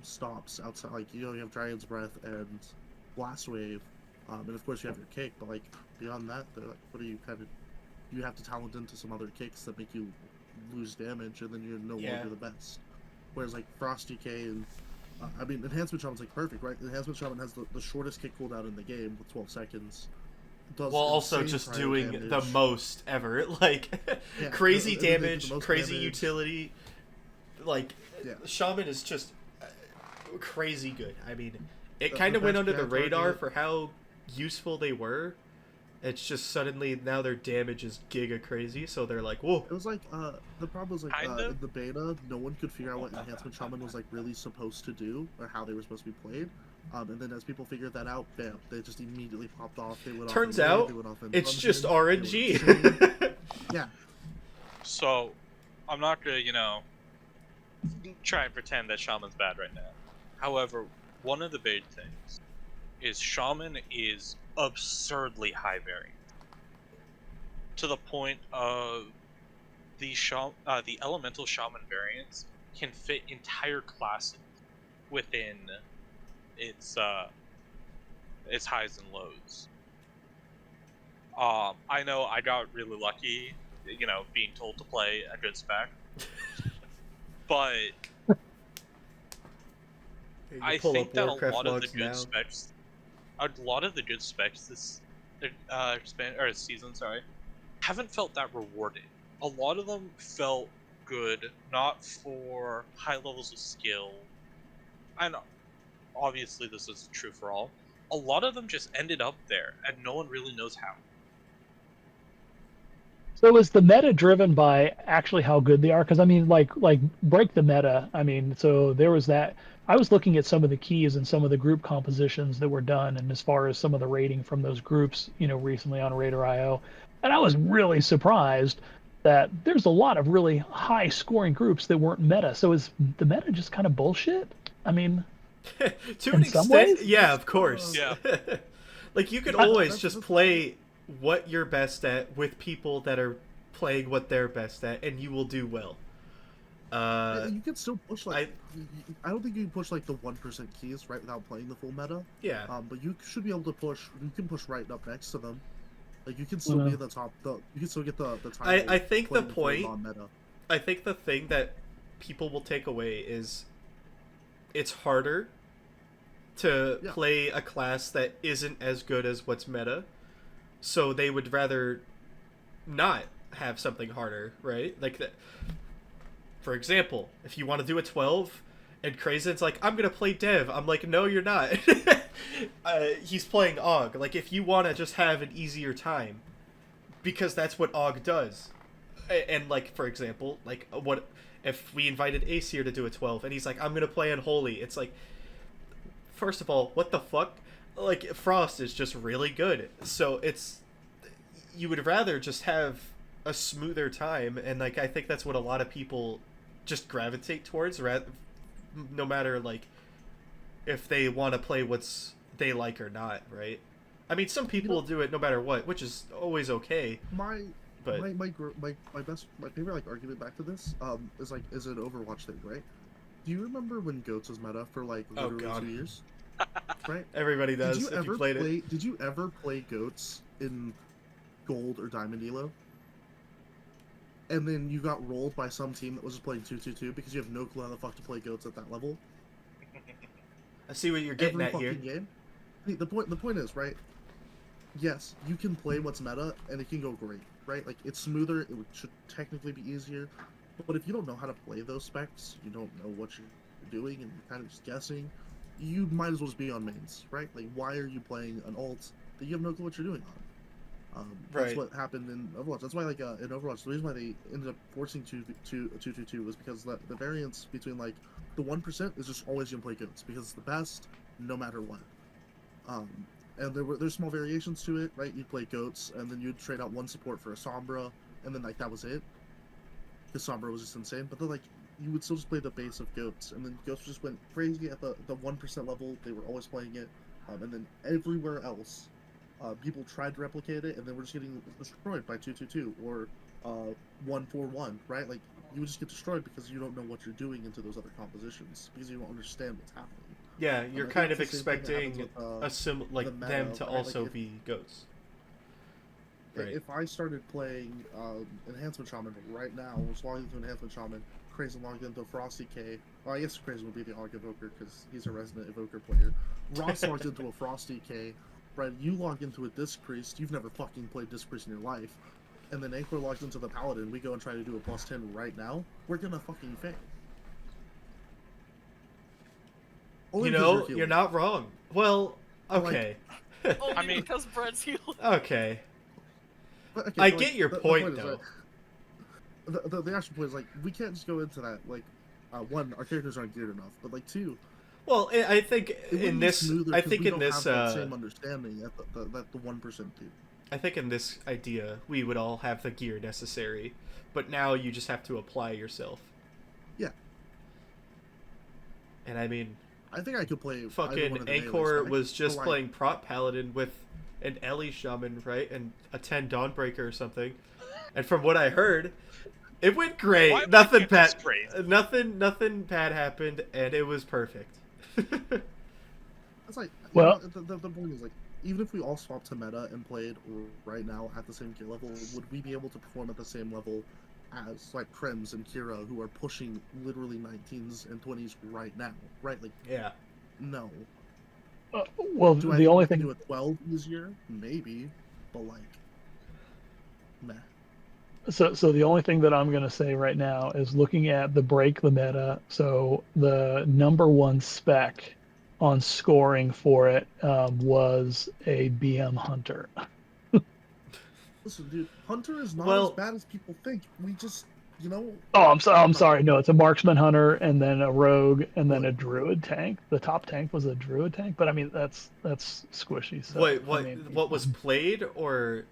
stops outside. Like, you know, you have Dragon's Breath and Blast Wave. And of course you have your kick, but like beyond that, they're like, what are you kind of? You have to talent into some other kicks that make you lose damage, and then you're no longer the best. Whereas like Frost DK and I mean, Enhancement Shaman's like perfect, right? Enhancement Shaman has the shortest kick cooldown in the game with 12 seconds. While also just doing damage. The most ever, like crazy damage, crazy damage. Utility. Like Shaman is just crazy good. I mean, it kind of went under the radar for how useful they were. It's just suddenly now their damage is giga crazy, so they're like, whoa. It was like the problem was like in the beta, no one could figure out what Enhancement Shaman was like really supposed to do or how they were supposed to be played. And then as people figured that out, bam, they just immediately popped off. They went Turns off out, it's just RNG. Yeah. So, I'm not gonna, you know, try and pretend that Shaman's bad right now. However, one of the big things is Shaman is absurdly high variant, to the point of the elemental Shaman variants can fit entire classes within its highs and lows. I know I got really lucky, you know, being told to play a good spec, but I think that a lot of the good specs. A lot of the good specs this season, haven't felt that rewarding. A lot of them felt good, not for high levels of skill, and obviously this is true for all. A lot of them just ended up there, and no one really knows how. So is the meta driven by actually how good they are? Because I mean, like break the meta. I mean, so there was that. I was looking at some of the keys and some of the group compositions that were done, and as far as some of the rating from those groups, you know, recently on Raider.io, and I was really surprised that there's a lot of really high scoring groups that weren't meta. So is the meta just kind of bullshit? I mean, to an extent, ways? Yeah, of course. Yeah. Like, you could always just play what you're best at with people that are playing what they're best at, and you will do well. You can still push like I don't think you can push like the 1% keys right without playing the full meta. Yeah. But you should be able to push. You can push right up next to them. Like, you can still be at the top. You can still get the time. I think the point. I think the thing that people will take away is it's harder to play a class that isn't as good as what's meta, so they would rather not have something harder, right? Like that. For example, if you want to do a 12 and Krazen's like, I'm gonna play Dev, I'm like, no, you're not. he's playing AUG. Like, if you want to just have an easier time, because that's what AUG does. And, like, for example, like, what if we invited Ace here to do a 12, and he's like, I'm gonna play Unholy. It's like, first of all, what the fuck? Like, Frost is just really good. So it's, you would rather just have a smoother time, and, like, I think that's what a lot of people just gravitate towards, no matter, like, if they want to play what's they like or not, right? I mean, some people do it no matter what, which is always okay. My favorite like argument back to this is an Overwatch thing, right? Do you remember when GOATS was meta for like literally 2 years? Right? Everybody does. If you played it. Did you ever play GOATS in Gold or Diamond Elo? And then you got rolled by some team that was just playing 2-2-2 because you have no clue how the fuck to play GOATS at that level? I see what you're getting Every at here. Game. The point is, right? Yes, you can play what's meta, and it can go great, right? Like, it's smoother, it should technically be easier, but if you don't know how to play those specs, you don't know what you're doing, and you're kind of just guessing, you might as well just be on mains, right? Like, why are you playing an ult that you have no clue what you're doing on? That's what happened in Overwatch. That's why, like, in Overwatch, the reason why they ended up forcing 2-2-2 was because the variance between, like, the 1% is just always going to play GOATS, because it's the best, no matter what. And there's small variations to it, right? You'd play GOATS, and then you'd trade out one support for a Sombra, and then, like, that was it. Because Sombra was just insane. But then, like, you would still just play the base of GOATS, and then GOATS just went crazy at the 1% level. They were always playing it. And then everywhere else, people tried to replicate it, and they were just getting destroyed by 2-2-2 or 1-4-1, right? Like, you would just get destroyed because you don't know what you're doing into those other compositions, because you don't understand what's happening. Yeah, you're kind of expecting them to also be GOATs. Right. If I started playing Enhancement Shaman right now, was logged into Enhancement Shaman, Crazen logged into Frosty K. Well, I guess Crazen would be the AUG Evoker because he's a resident Evoker player. Ross logged into a Frosty K. Right, you log into a Disc Priest. You've never fucking played Disc Priest in your life. And then Anchor logs into the Paladin. We go and try to do a +10 right now. We're gonna fucking fail. You know, you're not wrong. Well, okay. Only because Brett's healed. Okay. I get your point, though. The actual point is, like, we can't just go into that, like, one, our characters aren't geared enough, but, like, two... Well, I think in this... same understanding that the 1% do. I think in this idea, we would all have the gear necessary, but now you just have to apply yourself. Yeah. And I mean... I think I could play... Fucking Anchor was just playing Prot Paladin with an Ellie Shaman, right? And a 10 Dawnbreaker or something. And from what I heard, it went great. Nothing bad happened, and it was perfect. It's like, well, the point is, like, even if we all swapped to meta and played right now at the same gear level, would we be able to perform at the same level as, like, Krems and Kira, who are pushing literally 19s and 20s right now, right? Like, yeah, no. Well, the only thing do a 12 easier, maybe, but like, meh. So the only thing that I'm gonna say right now is looking at the break the meta. So the number one spec on scoring for it was a BM Hunter. Listen, dude, Hunter is not as bad as people think. We just, you know. Oh, I'm sorry. No, it's a marksman hunter, and then a rogue, and then a druid tank. The top tank was a druid tank, but I mean that's squishy. So, Wait, what what was played or?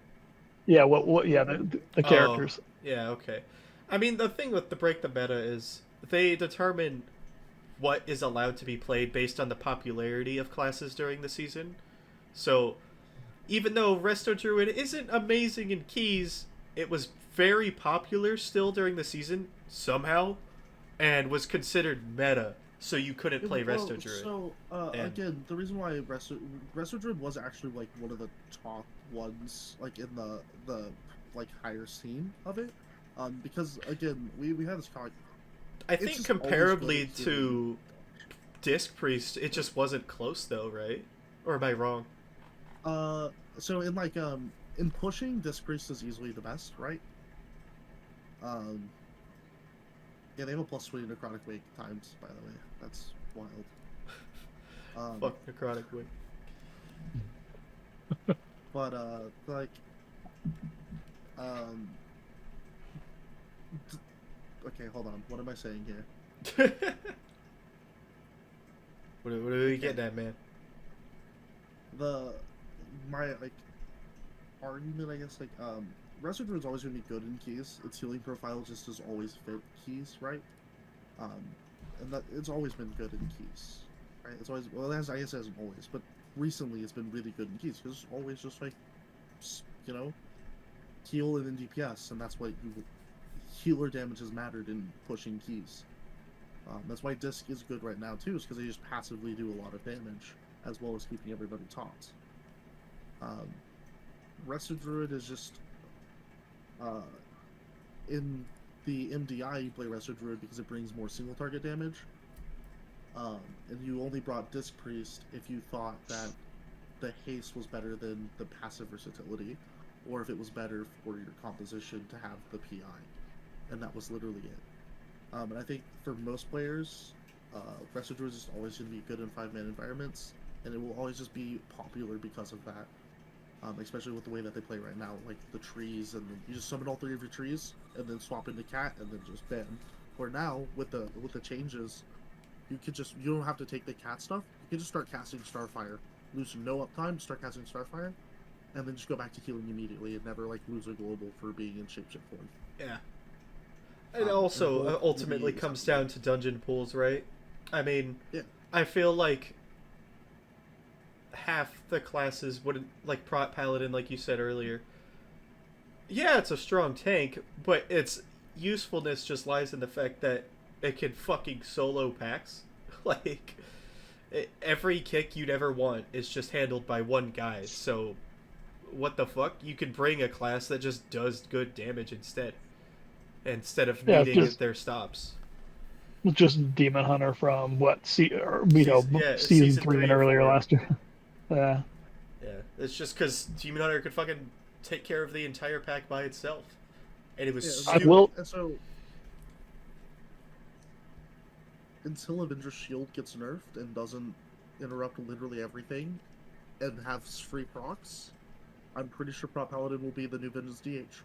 Yeah, the characters. Yeah, okay. I mean, the thing with the break the meta is they determine what is allowed to be played based on the popularity of classes during the season. So, even though Resto Druid isn't amazing in keys, it was very popular still during the season, somehow, and was considered meta, so you couldn't play Resto Druid. So, again, the reason why Resto Druid was actually, like, one of the top ones, like, in the like, higher scene of it, because, again, we had this comic. I think comparably to Disc Priest, it just wasn't close, though, right? Or am I wrong? So in, like, in pushing, Disc Priest is easily the best, right? Yeah, they have a +20 necrotic wake times, by the way. That's wild. Fuck necrotic wake. But like, um, okay, hold on. What am I saying here? What are we getting at, man? My like argument, I guess, like Resident is always going to be good in keys. Its healing profile just has always fit keys, right? And that it's always been good in keys, right? It's always, well, I guess it hasn't always, but recently it's been really good in keys because it's always just like, you know, heal and then DPS, and that's what healer damage has mattered in pushing keys. That's why Disc is good right now too, is because they just passively do a lot of damage as well as keeping everybody taut. Resto Druid is just in the MDI you play Resto Druid because it brings more single target damage, and you only brought Disc Priest if you thought that the haste was better than the passive versatility, or if it was better for your composition to have the PI, and that was literally it. And I think for most players, Resto Druid is always going to be good in 5-man environments, and it will always just be popular because of that. Especially with the way that they play right now, like the trees, and you just summon all 3 of your trees, and then swap into cat, and then just bam. Where now, with the changes, you don't have to take the cat stuff. You can just start casting Starfire, lose no uptime, start casting Starfire, and then just go back to healing immediately, and never like lose a global for being in shapeshift form. Yeah. It also ultimately comes down to dungeon pools, right? I mean, yeah. I feel like half the classes wouldn't, like Prot Paladin, like you said earlier. Yeah, it's a strong tank, but its usefulness just lies in the fact that it can fucking solo packs. Like, every kick you'd ever want is just handled by one guy, so what the fuck? You could bring a class that just does good damage instead of needing their stops. Just Demon Hunter from season 3 and earlier 4. last year. Yeah. Yeah, it's just because Demon Hunter could fucking take care of the entire pack by itself, and it was stupid. And so until Avenger's Shield gets nerfed and doesn't interrupt literally everything, and have free procs, I'm pretty sure Prot Paladin will be the new Vengeance DH.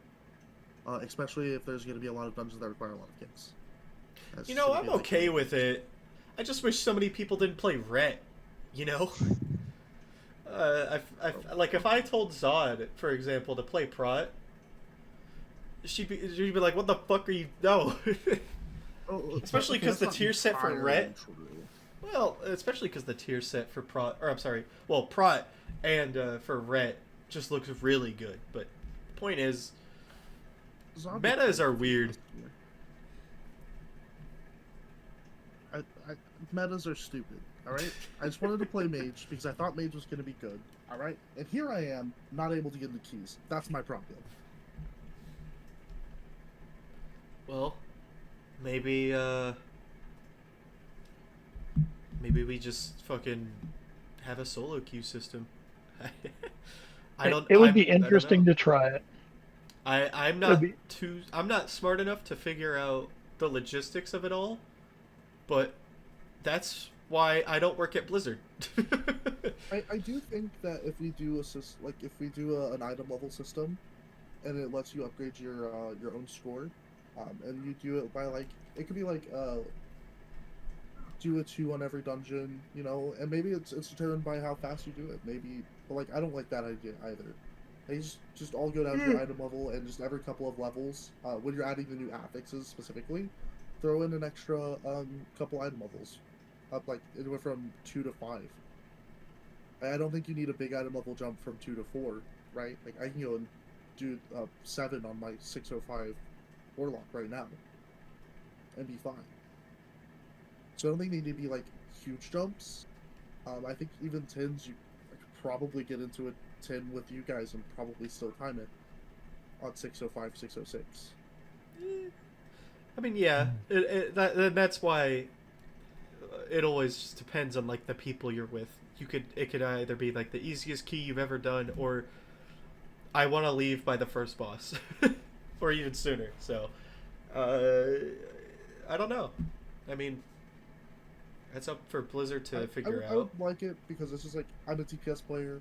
Especially if there's going to be a lot of dungeons that require a lot of kicks. I'm okay with it. I just wish so many people didn't play Ret, you know? Like, if I told Zod, for example, to play Prot, she'd be like, what the fuck are you... No. Especially because the tier set for Ret... Well, especially because the tier set for Prot... Or, I'm sorry. Well, Prot and for Ret just looks really good. But the point is... Metas are weird. Metas are stupid, alright? I just wanted to play Mage because I thought Mage was going to be good, alright? And here I am, not able to get the keys. That's my problem. Well, maybe we just fucking have a solo queue system. It would be interesting to try it. I'm not smart enough to figure out the logistics of it all, but that's why I don't work at Blizzard. I do think that if we do an item level system, and it lets you upgrade your own score, and you do it by it could be do a 2 on every dungeon, you know, and maybe it's determined by how fast you do it. Maybe, but I don't like that idea either. They just all go down to your item level, and just every couple of levels, when you're adding the new affixes specifically, throw in an extra couple item levels. Up it went from 2 to 5. I don't think you need a big item level jump from 2 to 4, right? I can go and do 7 on my 605 Warlock right now, and be fine. So I don't think they need to be huge jumps. I think even 10s, I could probably get into a 10 with you guys and probably still time it on 605, 606. I mean, yeah, that's why it always just depends on the people you're with. It could either be the easiest key you've ever done, or I want to leave by the first boss, or even sooner. So, I don't know. I mean, that's up for Blizzard to figure out. I would like it because it's just I'm a TPS player,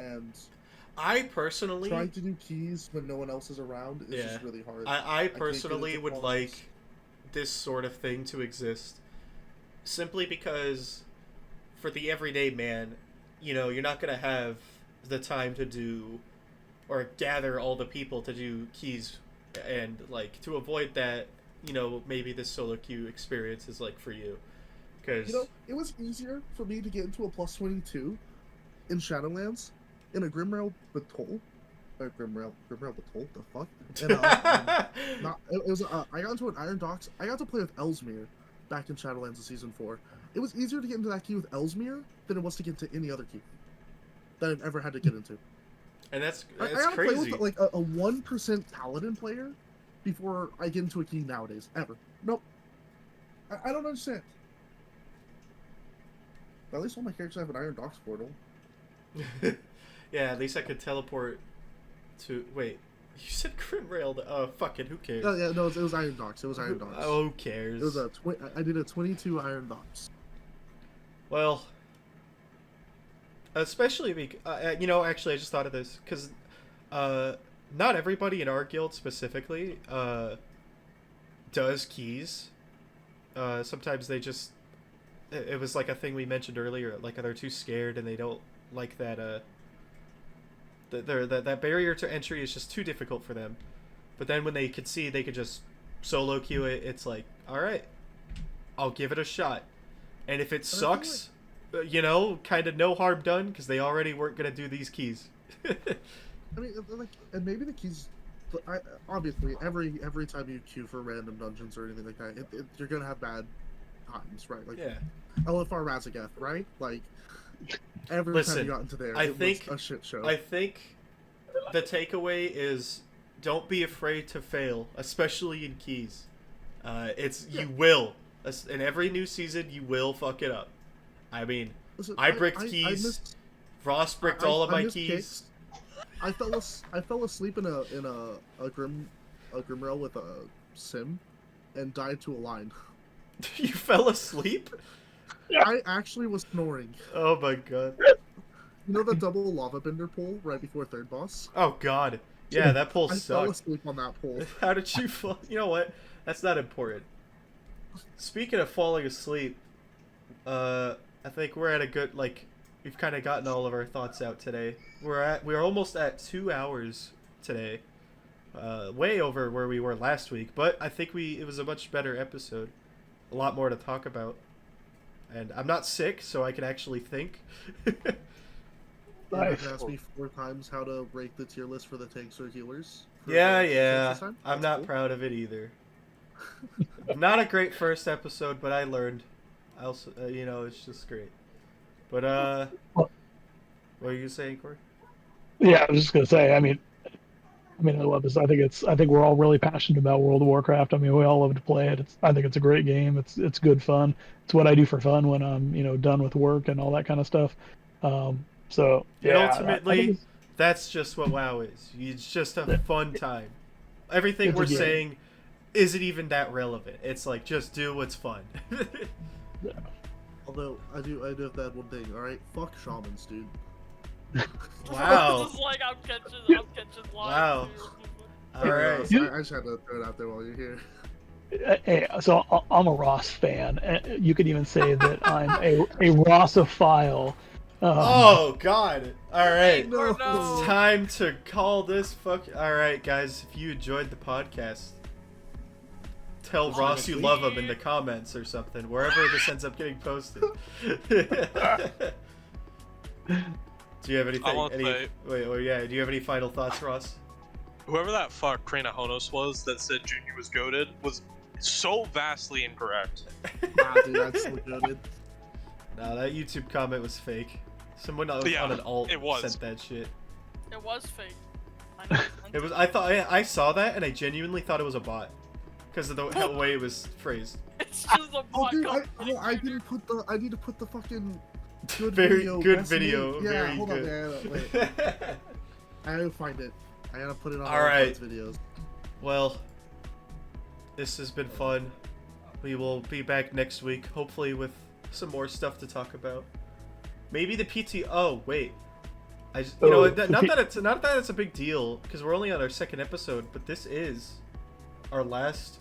and I personally trying to do keys when no one else is around is just really hard. I personally would like this sort of thing to exist, simply because for the everyday man, you know, you're not gonna have the time to do or gather all the people to do keys, and like to avoid that, you know, maybe this solo queue experience is like for you, because you know, it was easier for me to get into a plus 22 in Shadowlands in a Grimrail Batol. Grimrail Batol, the fuck? And, I got into an Iron Docks. I got to play with Ellesmere back in Shadowlands in Season 4. It was easier to get into that queue with Ellesmere than it was to get into any other queue that I've ever had to get into. And that's I gotta crazy. play with like a 1% Paladin player before I get into a queue nowadays. Ever. Nope. I don't understand. At least all my characters have an Iron Docks portal. Yeah, at least I could teleport to... Wait, you said Grimrail. Oh, fuck it, who cares? Oh, yeah, no, it was Iron Docks. It was Iron Docks. Oh, who cares? It was I did a 22 Iron Docks. Well, especially because, you know, actually I just thought of this, because not everybody in our guild specifically does keys. Sometimes they just... It was like a thing we mentioned earlier, like they're too scared and they don't like that, that barrier to entry is just too difficult for them. But then when they could see they could just solo queue it, it's like, alright, I'll give it a shot. And if it sucks, you know, kind of no harm done, because they already weren't going to do these keys. I mean, like, and maybe the keys... obviously, every time you queue for random dungeons or anything like that, you're going to have bad times, right? Like, yeah. LFR Razagath, right? Like, every time you got into there, it was a shit show. I think the takeaway is don't be afraid to fail, especially in keys. You will. In every new season, you will fuck it up. I mean, listen, I bricked keys. Ross bricked all of my keys. Kicks. I fell asleep in a Grimrail with a sim and died to a line. You fell asleep? I actually was snoring. Oh my god. You know the double lava bender pull right before third boss? Oh god. Yeah, that pull sucked. I fell asleep on that pull. How did you fall? You know what? That's not important. Speaking of falling asleep, I think we're at a good, like, we've kind of gotten all of our thoughts out today. We're almost at 2 hours today. Way over where we were last week, but I think it was a much better episode. A lot more to talk about. And I'm not sick, so I can actually think. You asked me 4 times how to rate the tier list for the tanks or healers. Yeah. I'm not proud of it either. Not a great first episode, but I learned. I also, you know, it's just great. But, what are you saying, Corey? Yeah, I was just gonna say. I mean, I love this. I think we're all really passionate about World of Warcraft. I mean, we all love to play it. I think it's a great game. It's good fun. It's what I do for fun when I'm, you know, done with work and all that kind of stuff. So yeah. And ultimately, that's just what WoW is. It's just a fun time. Everything we're saying isn't even that relevant. It's like, just do what's fun. Yeah. Although I do have that one thing. All right, fuck shamans, dude. Wow. This is like I'm catching lines. Wow. All right. I just had to throw it out there while you're here. Hey, so I'm a Ross fan. You could even say that I'm a Rossophile. Oh God! All right, No. It's time to call this fuck. All right, guys, if you enjoyed the podcast, tell Ross you love him in the comments or something, wherever this ends up getting posted. Do you have anything? Do you have any final thoughts, Ross? Whoever that fuck Krana Honos was that said Junior was goated was so vastly incorrect. Nah, dude, that's so goated. No, that YouTube comment was fake. Someone on an alt sent that shit. It was fake. It was. I thought I saw that and I genuinely thought it was a bot because of the way it was phrased. It's just a bot. Dude, I need to put the fucking good very video. Good video. Yeah, very hold good. on, wait. I gotta find it. I gotta put it on all right. videos. Well, this has been fun. We will be back next week, hopefully with some more stuff to talk about. Maybe the PT. Oh wait, I just, you know, not that it's a big deal because we're only on our second episode, but this is our last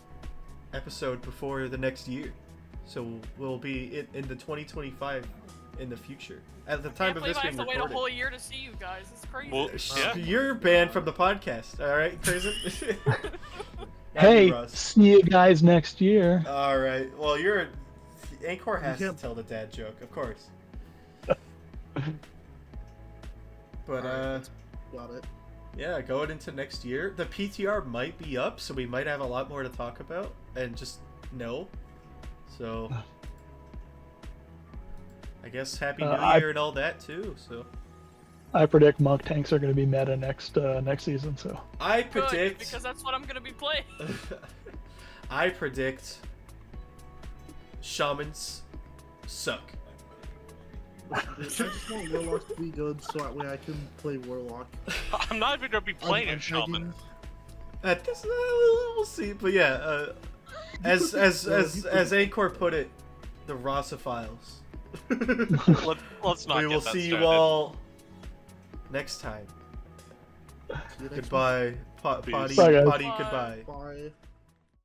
episode before the next year, so we'll be in the 2025 in the future. At the time of this being recorded, I have to wait a whole year to see you guys. It's crazy. Well, yeah. You're banned from the podcast. All right, Crazy. Hey, see you guys next year. All right. Well, Anchor has to tell the dad joke, of course. But got it. Yeah, going into next year, the PTR might be up, so we might have a lot more to talk about and just know. So I guess Happy New Year and all that too. So I predict monk tanks are going to be meta next season. So I predict because that's what I'm going to be playing. I predict shamans suck. I just want Warlock to be good so that way I can play Warlock. I'm not even going to be playing a shaman. At this, we'll see. But yeah, as Anchor put it, the Rossophiles. Let's not. We will see you all next time. Goodbye. Potty. Goodbye. Bye.